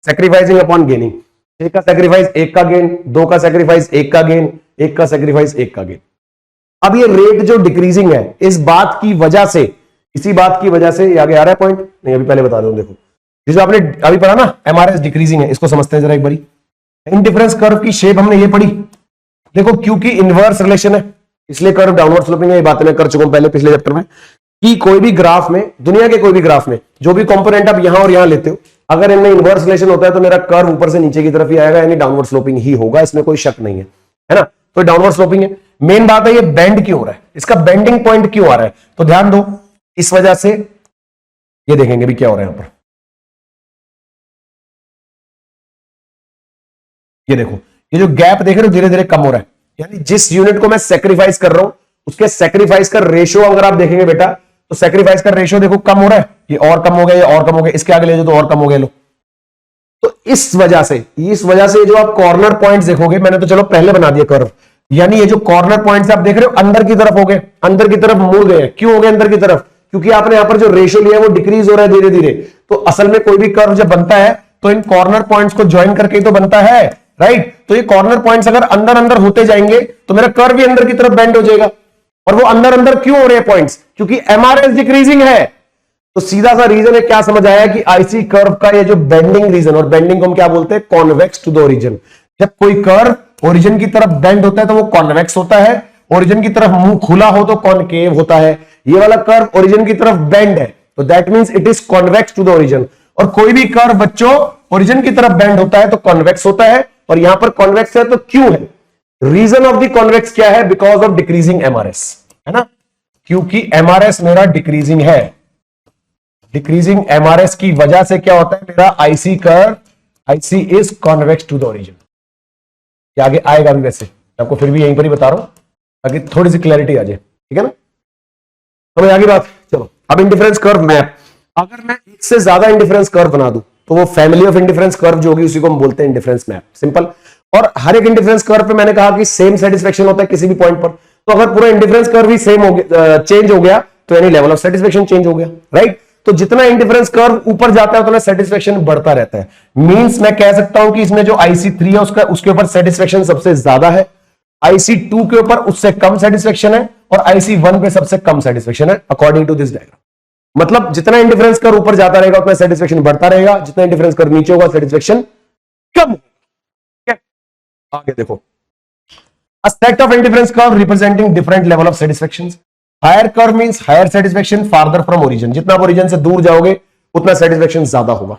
सेक्रीफाइसिंग अपॉन गेनिंग। 1 का सेक्रीफाइस 1 का गेन, 2 का सेक्रीफाइस 1 का गेन, 1 का सेक्रीफाइस 1 का गेन। अब ये रेट जो डिक्रीजिंग है, इस बात की वजह से, इसी बात की वजह से, ये आगे आ रहा है पॉइंट, नहीं अभी पहले बता दूं, देखो जो आपने अभी पढ़ा ना एमआरएस डिक्रीजिंग है, इसको समझते हैं जरा एक बारी। इंडिफरेंस कर्व की शेप हमने ये पढ़ी, देखो क्योंकि इनवर्स रिलेशन है इसलिए कर्व डाउनवर्ड स्लोपिंग है। ये बात मैं कर चुका हूं पहले पिछले चैप्टर में, कि कोई भी ग्राफ में, दुनिया के कोई भी ग्राफ में जो भी कंपोनेंट आप यहां और यहां लेते हो, अगर इनमें इनवर्स रिलेशन होता है तो मेरा कर्व ऊपर से नीचे की तरफ ही आएगा, यानी डाउनवर्ड स्लोपिंग ही होगा, इसमें कोई शक नहीं है ना। तो डाउनवर्ड स्लोपिंग है। मेन बात है ये बेंड क्यों हो रहा है, इसका बेंडिंग पॉइंट क्यों आ रहा है, तो ध्यान दो, इस वजह से ये देखेंगे भी क्या हो रहा है यहां पर। ये देखो, ये जो गैप देख रहे हो धीरे धीरे कम हो रहा है, यानी जिस यूनिट को मैं सेक्रीफाइस कर रहा हूं उसके सेक्रीफाइस का रेशियो अगर आप देखेंगे बेटा, तो सेक्रीफाइस का रेशियो देखो कम हो रहा है, ये और कम हो गया, ये और कम हो गया, इसके आगे ले जाओ तो और कम हो गया। लो, तो इस वजह से जो आप कॉर्नर पॉइंट्स देखोगे, मैंने तो चलो पहले बना दिया कर्व, यानी ये जो कॉर्नर पॉइंट्स आप देख रहे हो अंदर की तरफ हो गए, अंदर की तरफ मुड़ गए। क्यों हो गए अंदर की तरफ? क्योंकि आपने यहां पर जो रेशियो लिया है वो डिक्रीज हो रहा है धीरे धीरे। तो असल में कोई भी कर्व जब बनता है तो इन कॉर्नर पॉइंट्स को ज्वाइन करके तो बनता है, राइट। तो ये कॉर्नर पॉइंट्स अगर अंदर अंदर होते जाएंगे तो मेरा कर्व भी अंदर की तरफ बेंड हो जाएगा। और वो अंदर अंदर क्यों हो रहे हैं पॉइंट्स? क्योंकि एमआरएस डिक्रीजिंग है। तो सीधा सा रीजन है, क्या समझ आया कि आईसी कर्व का ये जो बेंडिंग रीजन, और बेंडिंग को हम क्या बोलते हैं? Convex to the origin. जब कोई कर्व ओरिजिन की तरफ बेंड होता है तो वो कॉन्वेक्स होता है, ओरिजिन की तरफ मुंह खुला हो तो कॉनकेव होता है। ये वाला कर्व ओरिजिन की तरफ बेंड है तो that means it is convex to the origin. और कोई भी कर्व बच्चों ओरिजिन की तरफ बेंड होता है तो कॉन्वेक्स होता है, और यहां पर कॉन्वेक्स है तो क्यों है? रीजन ऑफ द कॉन्वेक्स क्या है? बिकॉज ऑफ डिक्रीजिंग एमआरएस, है ना, क्योंकि एमआरएस मेरा डिक्रीजिंग है। डिक्रीजिंग एमआरएस की वजह से क्या होता है? मेरा IC curve, IC is convex to the origin. आगे आएगा भी, वैसे आपको फिर भी यहीं पर ही बता रहा हूं ताकि थोड़ी सी क्लैरिटी आ जाए, ठीक है ना। तो आगे बात, चलो अब इंडिफरेंस कर्व मैप। अगर मैं एक से ज्यादा इंडिफरेंस कर्व बना दूं तो वो फैमिली ऑफ इंडिफरेंस कर्व जो होगी उसी को हम बोलते हैं इंडिफरेंस मैप, सिंपल। और हर एक इंडिफरेंस कर्व पे मैंने कहा कि सेम सेटिस्फेक्शन होता है किसी भी पॉइंट पर। तो अगर पूरा इंडिफरेंस कर्व ही सेम हो गया, चेंज हो गया, तो यानी लेवल ऑफ सेटिस्फेक्शन चेंज हो गया, राइट। तो जितना इंडिफरेंस कर्व ऊपर जाता है उतना सेटिस्फेक्शन बढ़ता रहता है। मींस मैं कह सकता हूं कि इसमें जो IC3 है उसके ऊपर सेटिस्फेक्शन सबसे ज्यादा है, IC2 के ऊपर उससे कम सेटिस्फेक्शन है, और IC1 पे सबसे कम सेटिस्फेक्शन है, अकॉर्डिंग टू दिस डायग्राम। मतलब जितना इंडिफरेंस कर्व ऊपर जाता रहेगा उतना सेटिस्फेक्शन बढ़ता रहेगा, जितना इंडिफरेंस कर्व नीचे होगा सेटिस्फेक्शन कम होगा। आगे देखो, a set of indifference curve representing different level of satisfactions. Higher curve means higher satisfaction farther from origin. जितना आप origin से दूर जाओगे उतना satisfaction ज्यादा होगा।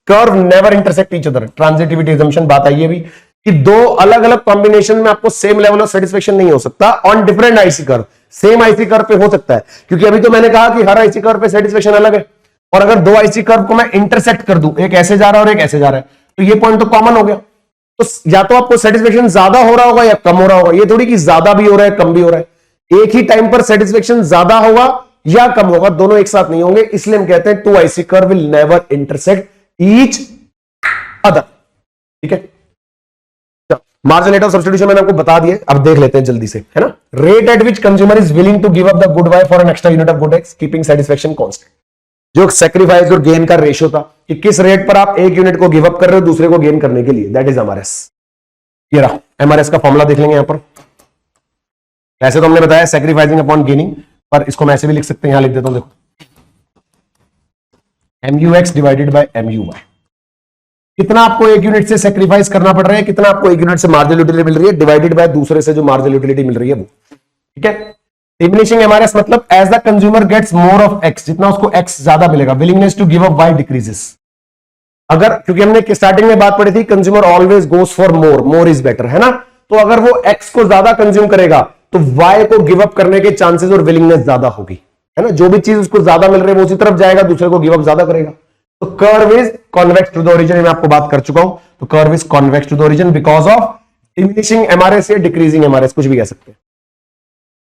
Curve never intersect each other. Transitivity assumption बात आई है भी कि दो अलग अलग कॉम्बिनेशन में आपको सेम लेवल ऑफ सेटिस्फेक्शन नहीं हो सकता on different IC curve. Same IC curve पे हो सकता है, क्योंकि अभी तो मैंने कहा कि हर आईसी कर्व पे सेटिस्फेक्शन अलग है। और अगर दो आईसी कर्व को मैं इंटरसेक्ट कर दूं, एक ऐसे जा रहा है और एक ऐसे जा रहा है, तो ये पॉइंट तो कॉमन हो गया। तो या तो आपको सेटिस्फेक्शन ज्यादा हो रहा होगा या कम हो रहा होगा। ये थोड़ी कि ज्यादा भी हो रहा है कम भी हो रहा है। एक ही टाइम पर सेटिस्फेक्शन ज्यादा होगा या कम होगा, दोनों एक साथ नहीं होंगे। इसलिए हम कहते हैं two IC curve will never intersect each other. ठीक है, मार्जिनल रेट ऑफ सब्स्टिट्यूशन मैंने आपको बता दिया, अब देख लेते हैं जल्दी से, है ना। Rate at which consumer is willing to give up the good Y for an extra unit of good X keeping satisfaction constant. जो सैक्रिफाइस और गेन का रेशियो था कि किस रेट पर आप एक यूनिट को गिव अप कर रहे हो दूसरे को गेन करने के लिए, दैट इज एमआरएस। ये रहा एमआरएस का फॉर्मूला, देख लेंगे यहां पर। ऐसे तो हमने बताया सैक्रिफाइसिंग अपॉन गेनिंग, पर इसको मैं ऐसे भी लिख सकते हैं, यहां लिख देता हूं, देखो MUX डिवाइडेड बाय MUY। कितना आपको एक यूनिट से सेक्रीफाइस करना पड़ रहा है, कितना आपको एक यूनिट से मार्जिनल यूटिलिटी मिल रही है, डिवाइडेड बाय दूसरे से जो मार्जिनल यूटिलिटी मिल रही है वो। ठीक है, डिमिनिशिंग एमआरएस मतलब as the consumer gets more of X, जितना उसको एक्स ज्यादा मिलेगा, willingness to give up Y decreases. अगर, क्योंकि हमने स्टार्टिंग में बात पढ़ी थी consumer always goes for more, more is better, है ना। तो अगर वो एक्स को ज्यादा कंज्यूम करेगा तो वाई को गिव अप करने के चांसेस और विलिंगनेस ज्यादा होगी, है ना। जो भी चीज उसको ज्यादा मिल रही है वो उसी तरफ जाएगा, दूसरे को गिव अप ज्यादा करेगा। तो curve is convex to the origin, मैं आपको बात कर चुका हूं। तो curve is convex to the origin because of diminishing MRS या डिक्रीजिंग एमआरएस, कुछ भी कह सकते हैं।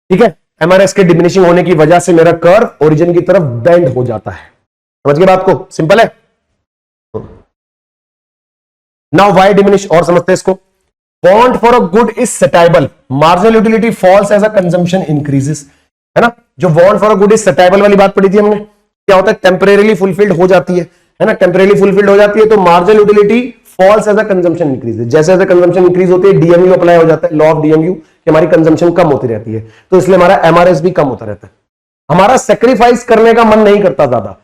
ठीक है, एमआरएस के डिमिनिशिंग होने की वजह से मेरा कर्व ओरिजिन की तरफ बेंड हो जाता है। समझ गए बात को, सिंपल है। नाउ वाई डिमिनिश, और समझते हैं इसको। Bond for a good is satiable, marginal utility falls as a consumption increases, है ना। जो bond for a good is satiable वाली बात पढ़ी थी हमने, क्या होता है, टेम्परेरीली फुलफिल्ड हो जाती है ना, टेम्परेरीली फुलफिल्ड हो जाती है तो marginal utility falls as a consumption increase. जैसे जैसे कंजम्पशन इंक्रीज होती है डीएमयू अप्लाई हो जाता है, लॉ ऑफ डीएमयू, कि हमारी कंजम्पशन कम होती रहती है, तो इसलिए हमारा एमआरएस भी कम होता रहता है। हमारा सेक्रीफाइस करने का मन नहीं करता ज्यादा,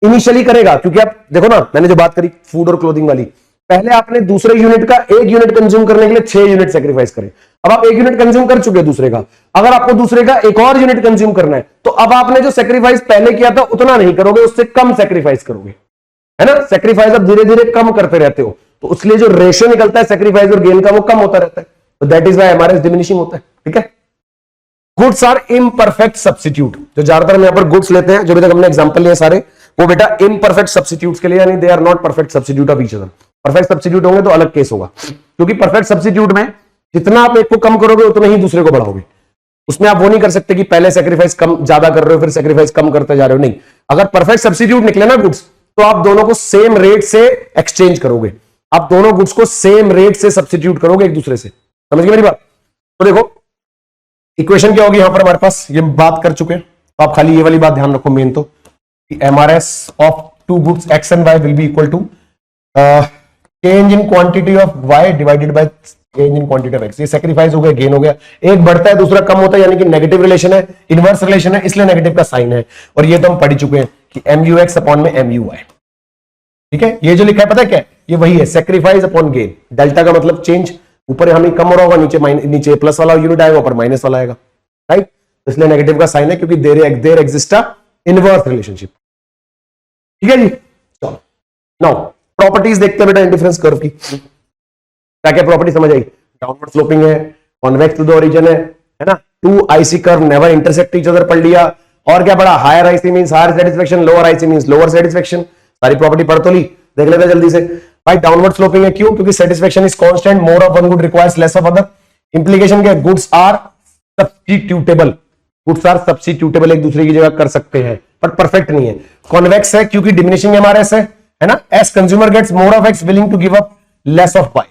इनिशियली करेगा, क्योंकि आप देखो ना, मैंने जो बात करी फूड और क्लोथिंग वाली, पहले आपने दूसरे यूनिट का एक यूनिट कंज्यूम करने के लिए 6 यूनिट सेक्रीफाइस करें। अब आप एक यूनिट कंज्यूम कर चुके हैं दूसरे का, अगर आपको दूसरे का एक और यूनिट कंज्यूम करना है तो अब आपने जो सेक्रीफाइस पहले किया था उतना नहीं करोगे, उससे कम सेक्रीफाइस करोगे, है ना। सेक्रीफाइस अब धीरे धीरे कम करते रहते हो, तो उसलिए जो रेशियो निकलता है सेक्रीफाइस और गेन का वो कम होता रहता है, तो that is why MRS diminishing होता है। ठीक है, गुड्स आर इम्परफेक्ट सब्स्टिट्यूट, जो ज्यादातर हम यहां पर गुड्स लेते हैं, जो भी तक हमने एग्जांपल लिए सारे, वो बेटा इम्परफेक्ट सब्स्टिट्यूट्स के लिए, यानी they are not perfect substitute of each other. Perfect substitute होंगे तो अलग केस होगा, क्योंकि परफेक्ट सब्स्टिट्यूट में जितना आप एक को कम करोगे उतना ही दूसरे को बढ़ाओगे। उसमें आप वो नहीं कर सकते कि पहले सेक्रीफाइस कम ज्यादा कर रहे हो फिर सेक्रीफाइस कम करते जा रहे हो, नहीं। अगर परफेक्ट सब्स्टिट्यूट निकले ना गुड्स, तो आप दोनों को सेम रेट से एक्सचेंज करोगे, आप दोनों गुड्स को सेम रेट से सब्स्टिट्यूट करोगे एक दूसरे से। समझ गए मेरी बात। तो देखो इक्वेशन क्या होगी यहां पर हमारे पास, ये बात कर चुके हैं, तो आप खाली ये वाली बात ध्यान रखो मेन, तो MRS of two goods X and Y will be equal to change in quantity of Y divided by change in quantity of X. ये सेक्रीफाइस हो गया, गेन हो गया, एक बढ़ता है दूसरा कम होता है, यानी कि नेगेटिव रिलेशन है, इनवर्स रिलेशन है, इसलिए नेगेटिव का साइन है। और ये तो हम पढ़ चुके हैं कि MUX अपॉन में MUY। ठीक है, ये जो लिखा है पता है क्या है, ये वही है सेक्रीफाइस अपॉन गेन। डेल्टा का मतलब चेंज, ऊपर हमें कम हो रहा होगा, नीचे प्लस वाला यूनिट आएगा, ऊपर माइनस वाला आएगा, राइट। इसलिए नेगेटिव का साइन है, क्योंकि there exist a inverse relationship. ठीक है जी, चलो नाउ प्रॉपर्टीज देखते हैं बेटा इंडिफरेंस कर्व की। क्या क्या प्रॉपर्टी समझ आई, डाउनवर्ड स्लोपिंग है, कॉन्वेक्स टू द ओरिजिन है ना, two IC curve never intersect each other पढ़ लिया, और क्या पढ़ा, higher IC means higher satisfaction, lower IC means lower satisfaction, सारी प्रॉपर्टी पढ़ तो ली, देख लेते जल्दी से। भाई डाउनवर्ड स्लोपिंग है क्यों, क्योंकि satisfaction is constant, more of one good requires less of other. Implication क्या, गुड्स आर सब्स्टिट्यूटेबल, गुड्स आर सब्स्टिट्यूटेबल, एक दूसरे की जगह कर सकते हैं, बट परफेक्ट नहीं है। कॉन्वेक्स है क्योंकि डिमिनिशिंग एमआरएस है ना, as consumer gets more of X willing to give up less of Y.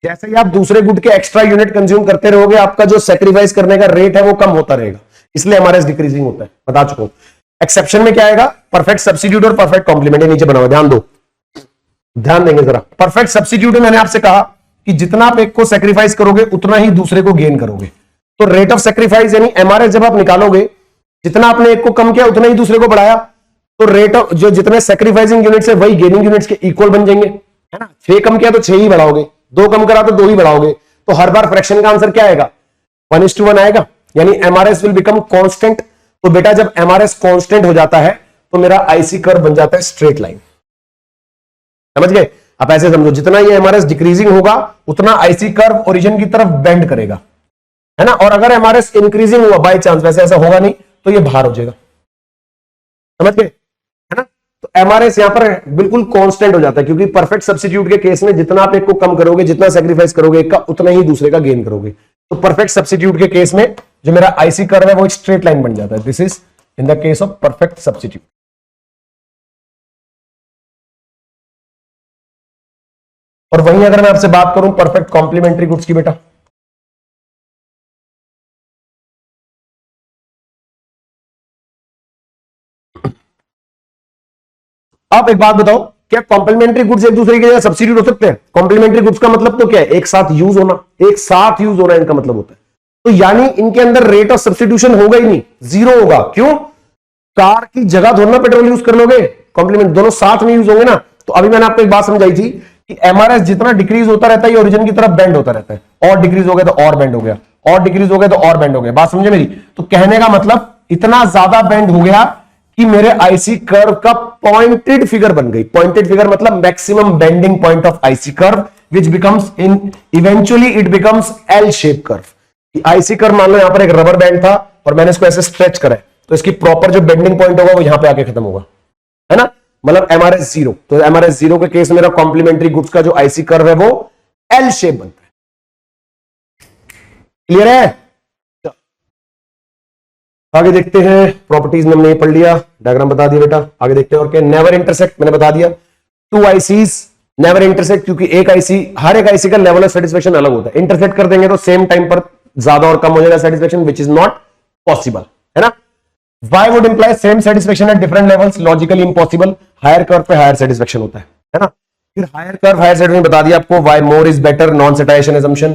जैसे ही आप दूसरे गुड के एक्स्ट्रा यूनिट कंज्यूम करते रहोगे, आपका जो सेक्रीफाइस करने का रेट है वो कम होता रहेगा, इसलिए एमआरएस डिक्रीजिंग होता है, बता चुका हूं। एक्सेप्शन में क्या आएगा, परफेक्ट सब्स्टिट्यूट और परफेक्ट कॉम्प्लीमेंट, नीचे बना हुआ, ध्यान दो, ध्यान देंगे जरा। परफेक्ट सब्स्टिट्यूट में मैंने आपसे कहा कि जितना आप एक को सेक्रीफाइस करोगे उतना ही दूसरे को गेन करोगे। तो रेट ऑफ सेक्रीफाइस यानी एमआरएस जब आप निकालोगे, जितना आपने एक को कम किया उतना ही दूसरे को बढ़ाया, तो रेट ऑफ जो जितने सेक्रीफाइसिंग यूनिट्स है वही गेनिंग यूनिट्स के इक्वल बन जाएंगे, है ना। 6 कम किया तो 6 ही बढ़ाओगे, 2 कम करा तो 2 ही बढ़ाओगे, तो हर बार फ्रैक्शन का आंसर क्या आएगा, 1:1 आएगा, यानी एमआरएस विल बिकम कांस्टेंट। तो बेटा जब एमआरएस कांस्टेंट हो जाता है तो मेरा आईसी कर्व बन जाता है स्ट्रेट लाइन। समझ गए, आप ऐसे समझो, जितना ये एमआरएस डिक्रीजिंग होगा उतना आईसी कर्व ओरिजिन की तरफ बेंड करेगा, है ना। और अगर एमआरएस इंक्रीजिंग हुआ बाय चांस, वैसे ऐसा होगा नहीं, तो ये बाहर हो जाएगा। समझ गए, है ना। तो एमआरएस यहां पर बिल्कुल कांस्टेंट हो जाता है, क्योंकि परफेक्ट सब्स्टिट्यूट के केस में जितना आप एक को कम करोगे, जितना सेक्रीफाइस करोगे एक का, उतना ही दूसरे का गेन करोगे। तो परफेक्ट सब्स्टिट्यूट के केस में जो मेरा आईसी कर्व है वो एक स्ट्रेट लाइन बन जाता है। This is in the case of perfect substitute. और वहीं अगर मैं आपसे बात करूं परफेक्ट कॉम्प्लीमेंट्री गुड्स की बेटा, आप एक बात बताओ, क्या कॉम्प्लीमेंट्री गुड्स एक दूसरे के सब्स्टिट्यूट हो सकते हैं? कॉम्प्लीमेंट्री गुड्स का मतलब तो क्या है? एक साथ यूज होना, एक साथ यूज होना इनका मतलब होता है। तो यानी इनके अंदर रेट ऑफ सब्स्टिट्यूशन होगा ही नहीं, जीरो होगा। क्यों? कार की जगह थोड़ा पेट्रोल यूज कर लोगे, कॉम्प्लीमेंट दोनों साथ में यूज होंगे ना। तो अभी मैंने आपको एक बात समझाई थी कि एमआरएस जितना डिक्रीज होता रहता है ओरिजिन की तरफ बेंड होता रहता है, और डिक्रीज हो गया तो और बेंड हो गया, और डिक्रीज हो गया तो और बेंड हो गया। बात समझे मेरी? तो कहने का मतलब इतना ज्यादा बेंड हो गया कि मेरे आईसी कर्व का पॉइंटेड फिगर बन गई। पॉइंटेड फिगर मतलब maximum bending point of IC curve which becomes in eventually it becomes L shape curve. IC curve मान लो यहां पर एक रबर बैंड था और मैंने इसको ऐसे स्ट्रेच करा, तो इसकी प्रॉपर जो बेंडिंग पॉइंट होगा वो यहां पे आके खत्म होगा, है ना? मतलब एमआरएस जीरो। तो एमआरएस जीरो के केस में मेरा कॉम्प्लीमेंट्री गुड्स का जो आईसी कर्व है वो एल शेप बनता है। क्लियर है? आगे देखते हैं, प्रॉपर्टीज में हमने ये पढ़ लिया, डायग्राम बता दिया बेटा। आगे देखते हैं और क्या, नेवर इंटरसेक्ट मैंने बता दिया। टू आईसीज नेवर इंटरसेक्ट, क्योंकि एक आईसी, हर एक आईसी का लेवल ऑफ सेटिस्फेक्शन अलग होता है। इंटरसेक्ट कर देंगे तो सेम टाइम पर ज्यादा और कम हो जाएगा satisfaction, which is not possible, है ना? Why would imply same satisfaction at different levels? Logically impossible. Higher curve पे higher satisfaction होता है ना? फिर higher curve higher satisfaction बता दिया आपको। Why more is better? Non-satiation assumption.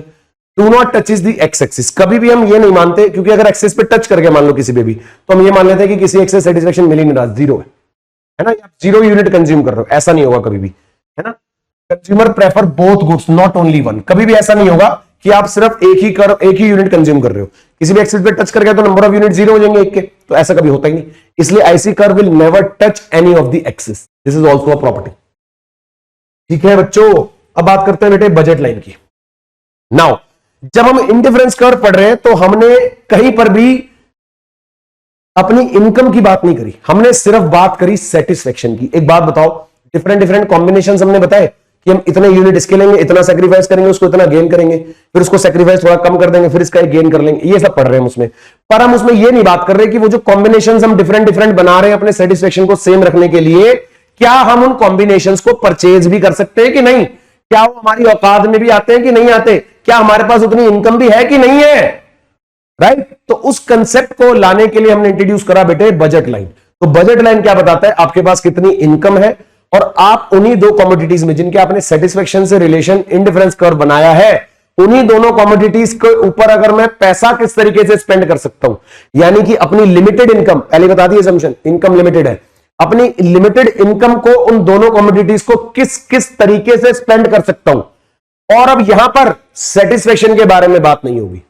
Do not touches the x-axis. कभी भी हम ये नहीं मानते, क्योंकि अगर एक्सेस पे टच करके मान लो किसी पे भी, तो हम ये मान लेते हैं कि किसी एक्सेस सेटिस्फेक्शन मिल ही नहीं रहा, जीरो है ना? आप जीरो यूनिट कंज्यूम कर रहे हो, ऐसा नहीं होगा कभी भी, है ना? Consumer prefer both goods not only one. कभी भी ऐसा नहीं होगा कि आप सिर्फ एक ही यूनिट कंज्यूम कर रहे हो, किसी भी एक्सेस पे टच करके तो नंबर ऑफ यूनिट जीरो हो जाएंगे एक के, तो ऐसा कभी होता ही नहीं। इसलिए IC curve will never touch any of the axes. This is also a property. ठीक है बच्चों, अब बात करते हैं बेटे बजट लाइन की। नाउ जब हम इंडिफरेंस कर्व पढ़ रहे हैं तो हमने कहीं पर भी अपनी इनकम की बात नहीं करी, हमने सिर्फ बात करी सेटिस्फेक्शन की। एक बात बताओ, डिफरेंट डिफरेंट कॉम्बिनेशन हमने बताए कि हम इतने यूनिट इसके लेंगे, इतना सेक्रीफाइस करेंगे, उसको इतना गेन करेंगे, फिर उसको सेक्रीफाइस थोड़ा कम कर देंगे, फिर इसका एक गेन कर लेंगे, ये सब पढ़ रहे हैं हम उसमें। पर हम उसमें ये नहीं बात कर रहे कि वो जो कॉम्बिनेशन हम डिफरेंट डिफरेंट बना रहे हैं अपने सेटिस्फेक्शन को सेम रखने के लिए, क्या हम उन कॉम्बिनेशन को परचेज भी कर सकते हैं कि नहीं? क्या वो हमारी औकात में भी आते हैं कि नहीं आते? क्या हमारे पास उतनी इनकम भी है कि नहीं है? राइट? तो उस कंसेप्ट को लाने के लिए हमने इंट्रोड्यूस करा बेटे बजट लाइन। तो बजट लाइन क्या बताता है? आपके पास कितनी इनकम है और आप उन्हीं दो कमोडिटीज में जिनके आपने सेटिस्फेक्शन से रिलेशन इंडिफरेंस कर्व बनाया है, उन्हीं दोनों कमोडिटीज के ऊपर अगर मैं पैसा किस तरीके से स्पेंड कर सकता हूं, यानी कि अपनी लिमिटेड इनकम, पहले बता दी असम्पशन, इनकम लिमिटेड है, अपनी लिमिटेड इनकम को उन दोनों कमोडिटीज को किस किस तरीके से स्पेंड कर सकता हूं। और अब यहां पर सेटिस्फेक्शन के बारे में बात नहीं होगी,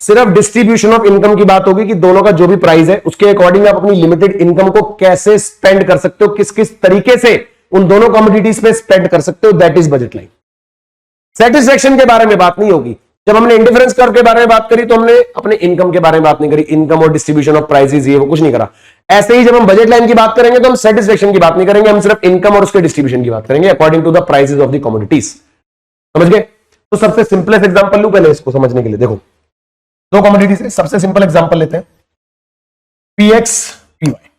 सिर्फ डिस्ट्रीब्यूशन ऑफ इनकम की बात होगी कि दोनों का जो भी प्राइस है उसके अकॉर्डिंग आप अपनी लिमिटेड इनकम को कैसे स्पेंड कर सकते हो, किस किस तरीके से उन दोनों कमोडिटीज पे स्पेंड कर सकते हो। That is budget line. Satisfaction के बारे में बात नहीं होगी। जब हमने इंडिफरेंस कर्व के बारे में बात करी तो हमने अपने इनकम के बारे में बात नहीं करी, इनकम और डिस्ट्रीब्यूशन ऑफ प्राइसेस ये वो कुछ नहीं करा। ऐसे ही जब हम बजट लाइन की बात करेंगे तो हम सेटिस्फेक्शन की बात नहीं करेंगे, हम सिर्फ इनकम और उसके डिस्ट्रीब्यूशन की बात करेंगे according to the prices of the commodities. समझ गए? तो सबसे सिंपलेस्ट एग्जांपल लूं पहले इसको समझने के लिए। देखो दो कमोडिटीज है, सबसे सिंपल एग्जांपल लेते हैं पीएक्स पीवाई।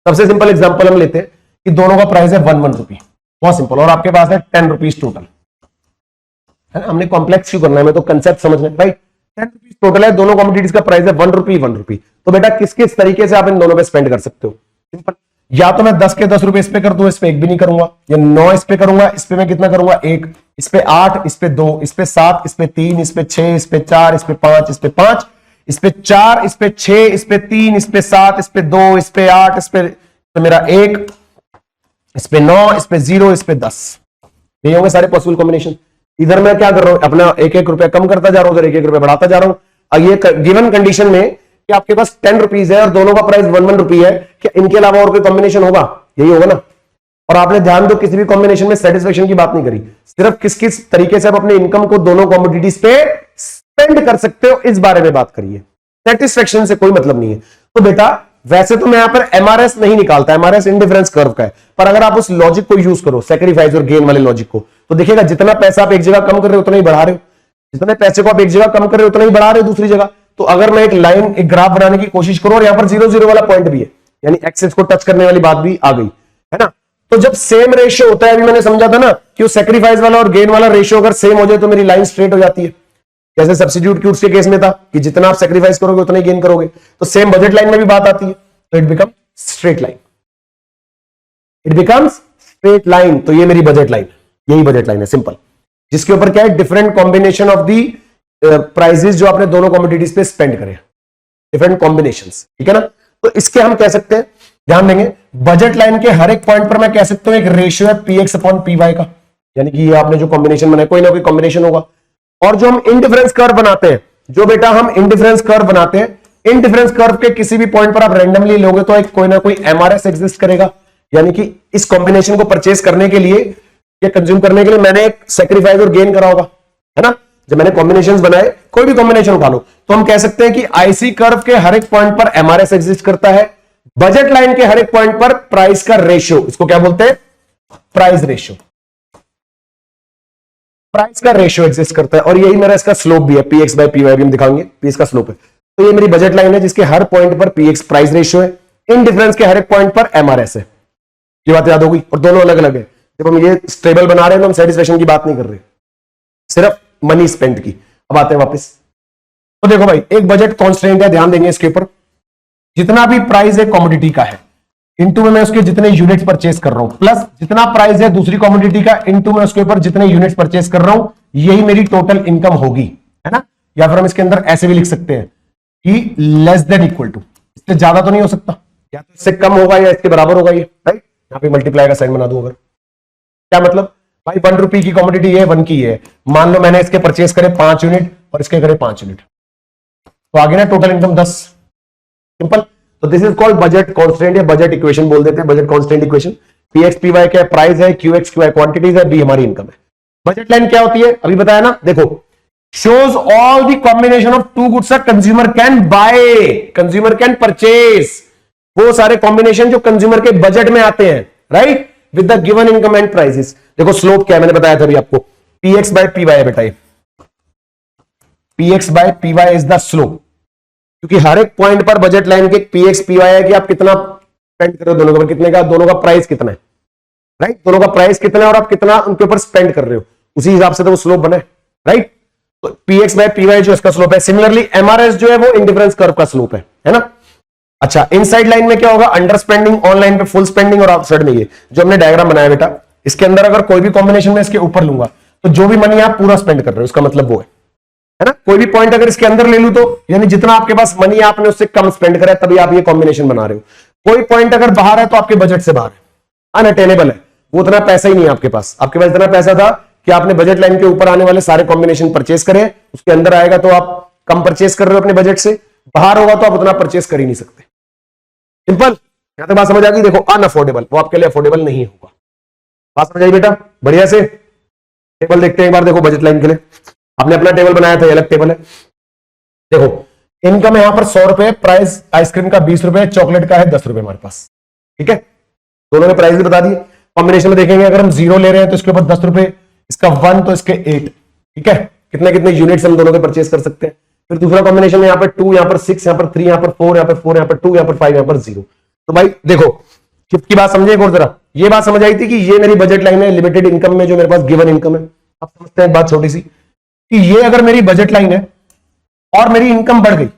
सबसे सिंपल एग्जांपल हम लेते हैं कि दोनों का प्राइस है 1 रुपी, बहुत सिंपल, और आपके पास है 10 रुपीज टोटल, है ना? हमने कॉम्प्लेक्स क्यों करना है, मैं तो कंसेप्ट समझना है। राइट? 10 रुपीज टोटल है, दोनों कमोडिटीज का प्राइस है 1 रुपी 1 रुपी। तो बेटा किस किस तरीके से आप इन दोनों पे स्पेंड कर सकते हो? सिंपल, या तो मैं 10 के 10 रुपए इस पे कर दूं, इस पे एक भी नहीं करूंगा, या 9 इस पे करूंगा, इस पे मैं कितना करूंगा 1, इस पे 8, इस पे 2, इस पे 7, इस पे 3, इस पे 6, इस पे 4, इस पे 5, इस पे 5, इस पे 4, इस पे 6, इस पे 3, इस पे 7, इस पे 2, इस पे 8, इस पे तो मेरा 1, इस पे 9, इस पे 0, इस पे 10। ये होंगे सारे पॉसिबल कॉम्बिनेशन। इधर मैं क्या कर रहा हूं, अपना 1-1 रुपया कम करता जा रहा हूं, उधर 1-1 रुपया बढ़ाता जा रहा हूं। और ये गिवन कंडीशन में कि आपके पास 10 रुपीज है और दोनों का प्राइस 1 रुपी है, क्या इनके अलावा और कोई कॉम्बिनेशन होगा? यही होगा ना। और आपने ध्यान दो किसी भी कॉम्बिनेशन में सेटिस्फेक्शन की बात नहीं करी, सिर्फ किस किस तरीके से आप अपने इनकम को दोनों कमोडिटीज पे स्पेंड कर सकते हो इस बारे में बात करिए। सेटिस्फेक्शन से कोई मतलब नहीं है। तो बेटा वैसे तो मैं यहां पर एमआरएस नहीं निकालता, एमआरएस इंडिफरेंस कर्व का है, पर अगर आप उस लॉजिक को यूज करो, सेक्रीफाइस और गेन वाले लॉजिक को, तो देखिएगा जितना पैसा आप एक जगह कम कर रहे हो उतना ही बढ़ा रहे हो, जितने पैसे को आप एक जगह कम कर रहे हो उतना ही बढ़ा रहे हो दूसरी जगह। तो अगर मैं एक लाइन, एक ग्राफ बनाने की कोशिश करूं और यहां पर 0 0 वाला पॉइंट भी है, यानी एक्सेस को टच करने वाली बात भी आ गई, है ना? तो जब सेम रेशियो होता है, अभी मैंने समझा था ना कि वो सेक्रीफाइस वाला और गेन वाला रेशियो अगर सेम हो जाए तो मेरी लाइन स्ट्रेट हो जाती है। जैसे सब्स्टिट्यूट क्यूट्स के केस में था कि जितना आप सेक्रीफाइस करोगे उतना ही गेन करोगे, तो सेम बजट लाइन में भी बात आती है, तो it become straight line, it becomes straight line. तो ये मेरी बजट लाइन, यही बजट लाइन है सिंपल, जिसके ऊपर क्या है, different combination of the prices जो आपने दोनों कमोडिटीज पे स्पेंड करे, डिफरेंट कॉम्बिनेशंस, ठीक है ना। तो इसके हम कह सकते हैं, ध्यान देंगे, बजट लाइन के हर एक पॉइंट पर मैं कह सकता हूं एक रेशियो है px अपॉन py का, यानी कि ये आपने जो कॉम्बिनेशन बनाया कोई ना कोई कॉम्बिनेशन होगा। और जो हम इनडिफरेंस कर्व बनाते हैं, जो बेटा हम इनडिफरेंस कर्व बनाते हैं, इनडिफरेंस कर्व के किसी भी पॉइंट पर आप रैंडमली लोगे तो एक कोई ना कोई एमआरएस एग्जिस्ट करेगा, यानी कि इस कॉम्बिनेशन को परचेज करने के लिए या कंज्यूम करने के लिए मैंने एक सेक्रीफाइस और गेन करा होगा, है ना। जब मैंने कॉम्बिनेशंस बनाए, कोई भी कॉम्बिनेशन उठा लो, तो हम कह सकते हैं कि आईसी कर्व के हर एक पॉइंट पर एमआरएस एग्जिस्ट करता है, बजट लाइन के हर एक पॉइंट पर प्राइस का रेशियो, इसको क्या बोलते हैं, प्राइस रेशियो, प्राइस का रेशियो एग्जिस्ट करता है। और यही मेरा इसका स्लोप भी है, पीएक्स बाय पीवाई भी हम दिखाएंगे, पीएक्स का स्लोप है। तो ये मेरी बजट लाइन है जिसके हर पॉइंट पर पीएक्स प्राइस रेशियो है, इन डिफरेंस के हर एक पॉइंट पर एमआरएस है। ये बात याद होगी, और दोनों अलग अलग है। जब हम ये स्टेबल बना रहे हैं तो हम सेटिस्फेक्शन की बात नहीं कर रहे, सिर्फ मनी स्पेंड की। अब आते हैं वापस, तो देखो भाई, एक बजट कॉन्स्टेंट है, ध्यान देंगे इसके ऊपर, जितना भी प्राइस है कमोडिटी का है, इनटू में मैं उसके जितने यूनिट्स परचेस कर रहा हूं, प्लस जितना प्राइस है दूसरी कमोडिटी का, इनटू में उसके ऊपर जितने यूनिट्स परचेस कर रहा हूं, यही मेरी टोटल इनकम होगी, है ना। या फिर हम इसके अंदर ऐसे भी लिख सकते हैं कि लेस देन इक्वल टू, इससे ज्यादा तो नहीं हो सकता, या तो इससे कम होगा या इसके बराबर होगा, ये राइट। यहां पे मल्टीप्लाई का साइन बना दूं, अगर क्या मतलब भाई 1 रुपए की कमोडिटी है, 1 की है, मान लो मैंने इसके परचेस करे 5 यूनिट और इसके करे 5 यूनिट, तो आगे ना टोटल इनकम 10, सिंपल। तो this is called budget constant या बजट इक्वेशन बोल देते हैं, budget constant equation. PX PY क्या प्राइस है, क्यूएक्स क्यूआई क्वांटिटीज है, बी हमारी इनकम है। बजट लाइन क्या होती है, अभी बताया ना, देखो, shows all the combination of two goods a consumer can buy, consumer can purchase, वो सारे कॉम्बिनेशन जो कंज्यूमर के बजट में आते हैं, right, with the given income and prices. देखो स्लोप क्या है, मैंने बताया था अभी आपको, px बाय py है बेटा, ये px by py is the slope, क्योंकि हर एक पॉइंट पर बजट लाइन के px py है कि आप कितना स्पेंड कर रहे हो दोनों का, कितने का, दोनों का प्राइस कितना है, राइट, दोनों का प्राइस कितना है और आप कितना उनके ऊपर स्पेंड कर रहे हो, उसी हिसाब से तो वो स्लोप बना है, राइट। तो px बाय py जो इसका स्लोप है, सिमिलरली एमआरएस जो है वो इंडिफरेंस कर्व का स्लोप है ना। अच्छा, इनसाइड लाइन में क्या होगा, अंडर स्पेंडिंग, ऑनलाइन पे फुल स्पेंडिंग, और आउटसाइड में ये जो हमने डायग्राम बनाया बेटा, इसके अंदर अगर कोई भी कॉम्बिनेशन में इसके ऊपर लूंगा तो जो भी मनी आप पूरा स्पेंड कर रहे हो, उसका मतलब वो है ना। कोई भी पॉइंट अगर इसके अंदर ले लूं तो यानी जितना आपके पास मनी आपने उससे कम स्पेंड करा है, तभी आप ये कॉम्बिनेशन बना रहे हो। कोई पॉइंट अगर बाहर है तो आपके बजट से बाहर है, अनअटेनेबल है, वो उतना पैसा ही नहीं है आपके पास। आपके पास इतना पैसा था कि आपने बजट लाइन के ऊपर आने वाले सारे कॉम्बिनेशन परचेस करे, उसके अंदर आएगा तो आप कम परचेस कर रहे हो अपने बजट से, बाहर होगा तो आप उतना परचेस कर ही नहीं सकते, सिंपल। यहां तक बात समझ आ गई। देखो अनअफोर्डेबल, वो आपके लिए अफोर्डेबल नहीं होगा, बात समझ आई बेटा, बढ़िया से। टेबल देखते हैं एक बार, देखो बजट लाइन के लिए आपने अपना टेबल बनाया था, अलग टेबल है। देखो इनकम यहां पर 100 रुपए, प्राइस आइसक्रीम का 20 रुपए, चॉकलेट का है 10 रुपए हमारे पास, ठीक है। दोनों ने प्राइस भी बता दिए। कॉम्बिनेशन में देखेंगे, अगर हम 0 ले रहे हैं तो इसके ऊपर 10 रुपए, इसका 1 तो इसके 8, ठीक है। कितने कितने यूनिट्स हम दोनों के परचेस कर सकते हैं। फिर दूसरा कॉम्बिनेशन में यहाँ पर 2, यहाँ पर 6, यहाँ पर 3, यहाँ पर 4, यहाँ पर 4, यहाँ पर 2, यहाँ पर 5, यहाँ पर 0। तो भाई देखो शिफ्ट की बात समझे एक और जरा, ये बात समझ आई थी कि ये मेरी बजट लाइन है, लिमिटेड इनकम में जो मेरे पास गिवन इनकम है। अब समझते हैं एक बात छोटी सी, कि ये अगर मेरी बजट लाइन है और मेरी इनकम बढ़ गई,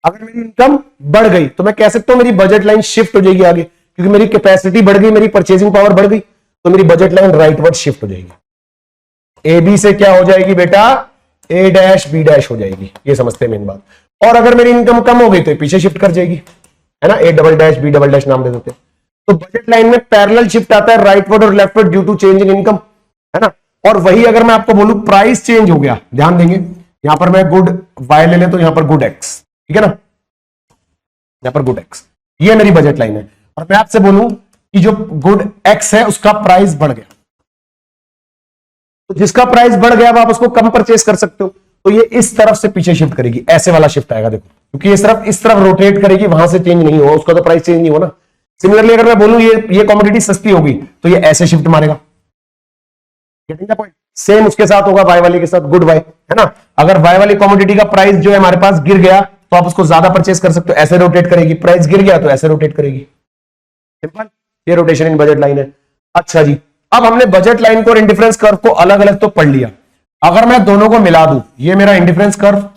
अगर मेरी इनकम बढ़ गई तो मैं कह सकता हूं मेरी बजट लाइन शिफ्ट हो जाएगी आगे, क्योंकि मेरी कैपेसिटी बढ़ गई, मेरी परचेजिंग पावर बढ़ गई, तो मेरी बजट लाइन राइटवर्ड शिफ्ट हो जाएगी। ए बी से क्या हो जाएगी बेटा, ए डैश बी डैश हो जाएगी, ये समझते हैं मेन बात। और अगर मेरी इनकम कम हो गई तो पीछे शिफ्ट कर जाएगी, है ना, A double dash B double dash नाम दे देते हैं। तो बजट लाइन में पैरेलल शिफ्ट आता है राइटवर्ड और leftward due to change in income, है ना। और वही अगर मैं आपको बोलूं प्राइस चेंज हो गया, ध्यान देंगे, यहां पर मैं गुड वाई ले ले तो यहां पर गुड एक्स, ठीक है ना, यहां पर गुड एक्स, ये मेरी बजट लाइन है। और मैं आपसे बोलूं कि जो गुड एक्स है उसका प्राइस बढ़ गया, तो जिसका प्राइस बढ़ गया अब आप उसको कम परचेस कर सकते हो, तो ये इस तरफ से पीछे शिफ्ट करेगी, ऐसे वाला शिफ्ट आएगा देखो, क्योंकि इस तरफ रोटेट करेगी, वहां से चेंज नहीं होगा, उसका तो प्राइस चेंज नहीं होगा ना। सिमिलरली अगर मैं बोलूं ये कमोडिटी सस्ती होगी तो ये ऐसे शिफ्ट मारेगा, गेटिंग द पॉइंट। सेम उसके साथ होगा वाई वाले के साथ, गुड वाई, है ना। अगर वाई वाली कमोडिटी का प्राइस जो है हमारे पास गिर गया तो आप उसको ज्यादा परचेस कर सकते हो, ऐसे रोटेट करेगी, प्राइस गिर गया तो ऐसे रोटेट करेगी, सिंपल। ये रोटेशन इन बजट लाइन है। अच्छा जी, अब हमने बजट लाइन को और इंडिफरेंस कर्व को अलग अलग तो पढ़ लिया। अगर मैं दोनों को मिला दूं, ये मेरा इंडिफरेंस कर्व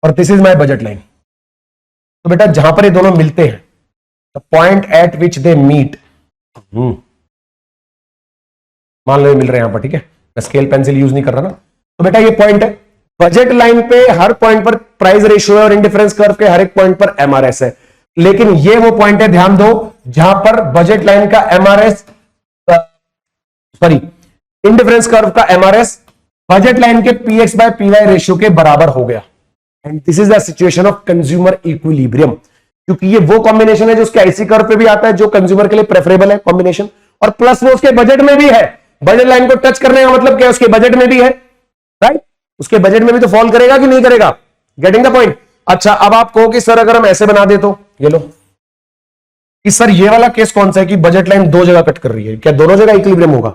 और this is my budget line, तो बेटा जहां पर ये दोनों मिलते हैं, the point at which they meet, मान लो ये मिल रहे हैं यहां पर, ठीक है, मैं स्केल पेंसिल यूज नहीं कर रहा ना, तो बेटा ये पॉइंट है बजट लाइन पे, हर पॉइंट पर प्राइस रेशियो है और इंडिफरेंस कर्व के हर एक पॉइंट पर एमआरएस है। लेकिन ये वो पॉइंट है, ध्यान दो, जहां पर बजट लाइन का एमआरएस, सॉरी, इंडिफरेंस कर्व का एमआरएस बजट लाइन के पीएक्स बाय पीवाई रेशियो के बराबर हो गया। And this is the situation of consumer equilibrium, क्योंकि ये वो कॉम्बिनेशन है जो उसके आईसी कर्व पे भी आता है, जो कंज्यूमर के लिए प्रेफरेबल है कॉम्बिनेशन, और प्लस वो उसके बजट में भी है। बजट लाइन को टच करने का मतलब क्या है, उसके बजट में भी है, राइट, उसके बजट में भी तो फॉल करेगा कि नहीं करेगा, गेटिंग द पॉइंट। अच्छा, अब आप कहो कि सर अगर हम ऐसे बना दे तो, ये लो कि सर ये वाला केस कौन सा है कि बजट लाइन दो जगह कट कर रही है, क्या दोनों जगह इक्विलिब्रियम होगा?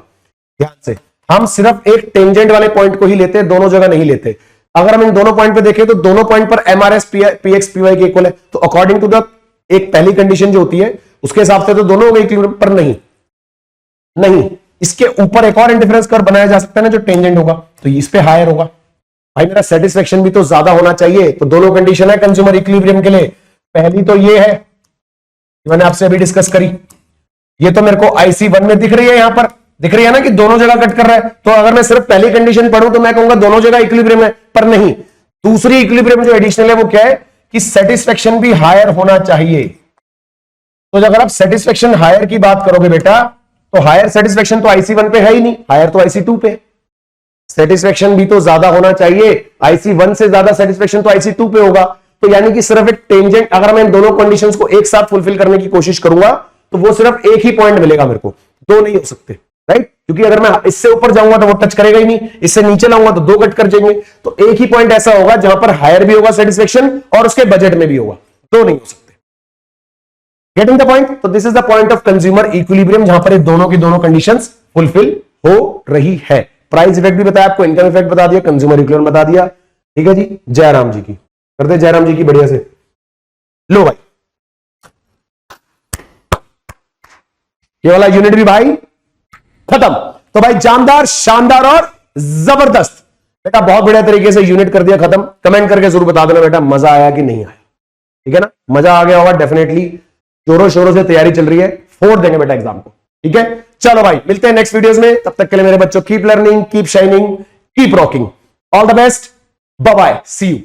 ध्यान से, हम सिर्फ एक टेंजेंट वाले पॉइंट को ही लेते हैं, दोनों जगह नहीं लेते। अगर हम इन दोनों पॉइंट पे देखें तो दोनों पॉइंट पर एमआरएस पीएक्स पीवाई के इक्वल है, तो अकॉर्डिंग टू द एक पहली कंडीशन जो होती है उसके हिसाब से तो दोनों हो गए इक्विलिब्रियम, पर नहीं, इसके ऊपर एक और इंडिफरेंस कर्व बनाया जा सकता है ना जो टेंजेंट होगा, तो इस पे हायर होगा। भाई मेरा सेटिस्फेक्शन भी तो ज्यादा होना चाहिए, तो दोनों कंडीशन है कंज्यूमर इक्विलिब्रियम के लिए। पहली तो ये है, मैंने आपसे अभी डिस्कस करी, ये तो मेरे को IC1 में दिख रही है, यहां पर दिख रही है ना कि दोनों जगह कट कर रहा है, तो अगर मैं सिर्फ पहली कंडीशन पढ़ूं तो मैं कहूंगा दोनों जगह इक्विलिब्रियम है, पर नहीं, दूसरी इक्विलिब्रियम जो एडिशनल है वो क्या है कि सेटिस्फेक्शन भी हायर होना चाहिए। तो अगर आप सेटिस्फेक्शन हायर की बात करोगे बेटा, तो हायर सेटिस्फेक्शन तो IC1 पे है ही नहीं, हायर तो IC2 पे। सेटिस्फेक्शन भी तो ज्यादा होना चाहिए, IC1 से ज्यादा सेटिस्फेक्शन तो IC2 पे होगा। तो यानी कि सिर्फ एक टेंजेंट, अगर मैं इन दोनों कंडीशंस को एक साथ फुलफिल करने की कोशिश करूंगा तो वो सिर्फ एक ही पॉइंट मिलेगा मेरे को, दो नहीं हो सकते, राइट, क्योंकि अगर मैं इससे ऊपर जाऊंगा तो वो टच करेगा ही नहीं, इससे नीचे लाऊंगा तो दो कट कर जाएंगे, तो एक ही पॉइंट ऐसा होगा जहां पर हायर भी होगा सेटिस्फेक्शन और उसके बजट में भी होगा, दो नहीं हो सकते। Getting the point? तो this is the point of consumer equilibrium, जहां पर दोनों की दोनों कंडीशंस फुलफिल हो रही है। प्राइस इफेक्ट भी बताया आपको, इनकम इफेक्ट बता दिया, कंज्यूमर इक्विलिब्रियम बता दिया, ठीक है जी। जयराम जी की करते, जयराम जी की बढ़िया से। लो भाई, ये वाला यूनिट भी भाई खत्म। तो भाई जानदार, शानदार और जबरदस्त बेटा, बहुत बढ़िया तरीके से यूनिट कर दिया खत्म। कमेंट करके जरूर बता देना बेटा मजा आया कि नहीं आया, ठीक है ना, मजा आ गया होगा डेफिनेटली, जोरों शोरों से तैयारी चल रही है, फोड़ देंगे बेटा एग्जाम को, ठीक है। चलो भाई, मिलते हैं नेक्स्ट वीडियोस में, तब तक के लिए मेरे बच्चों keep learning, keep shining, keep rocking, all the best, bye bye, see you.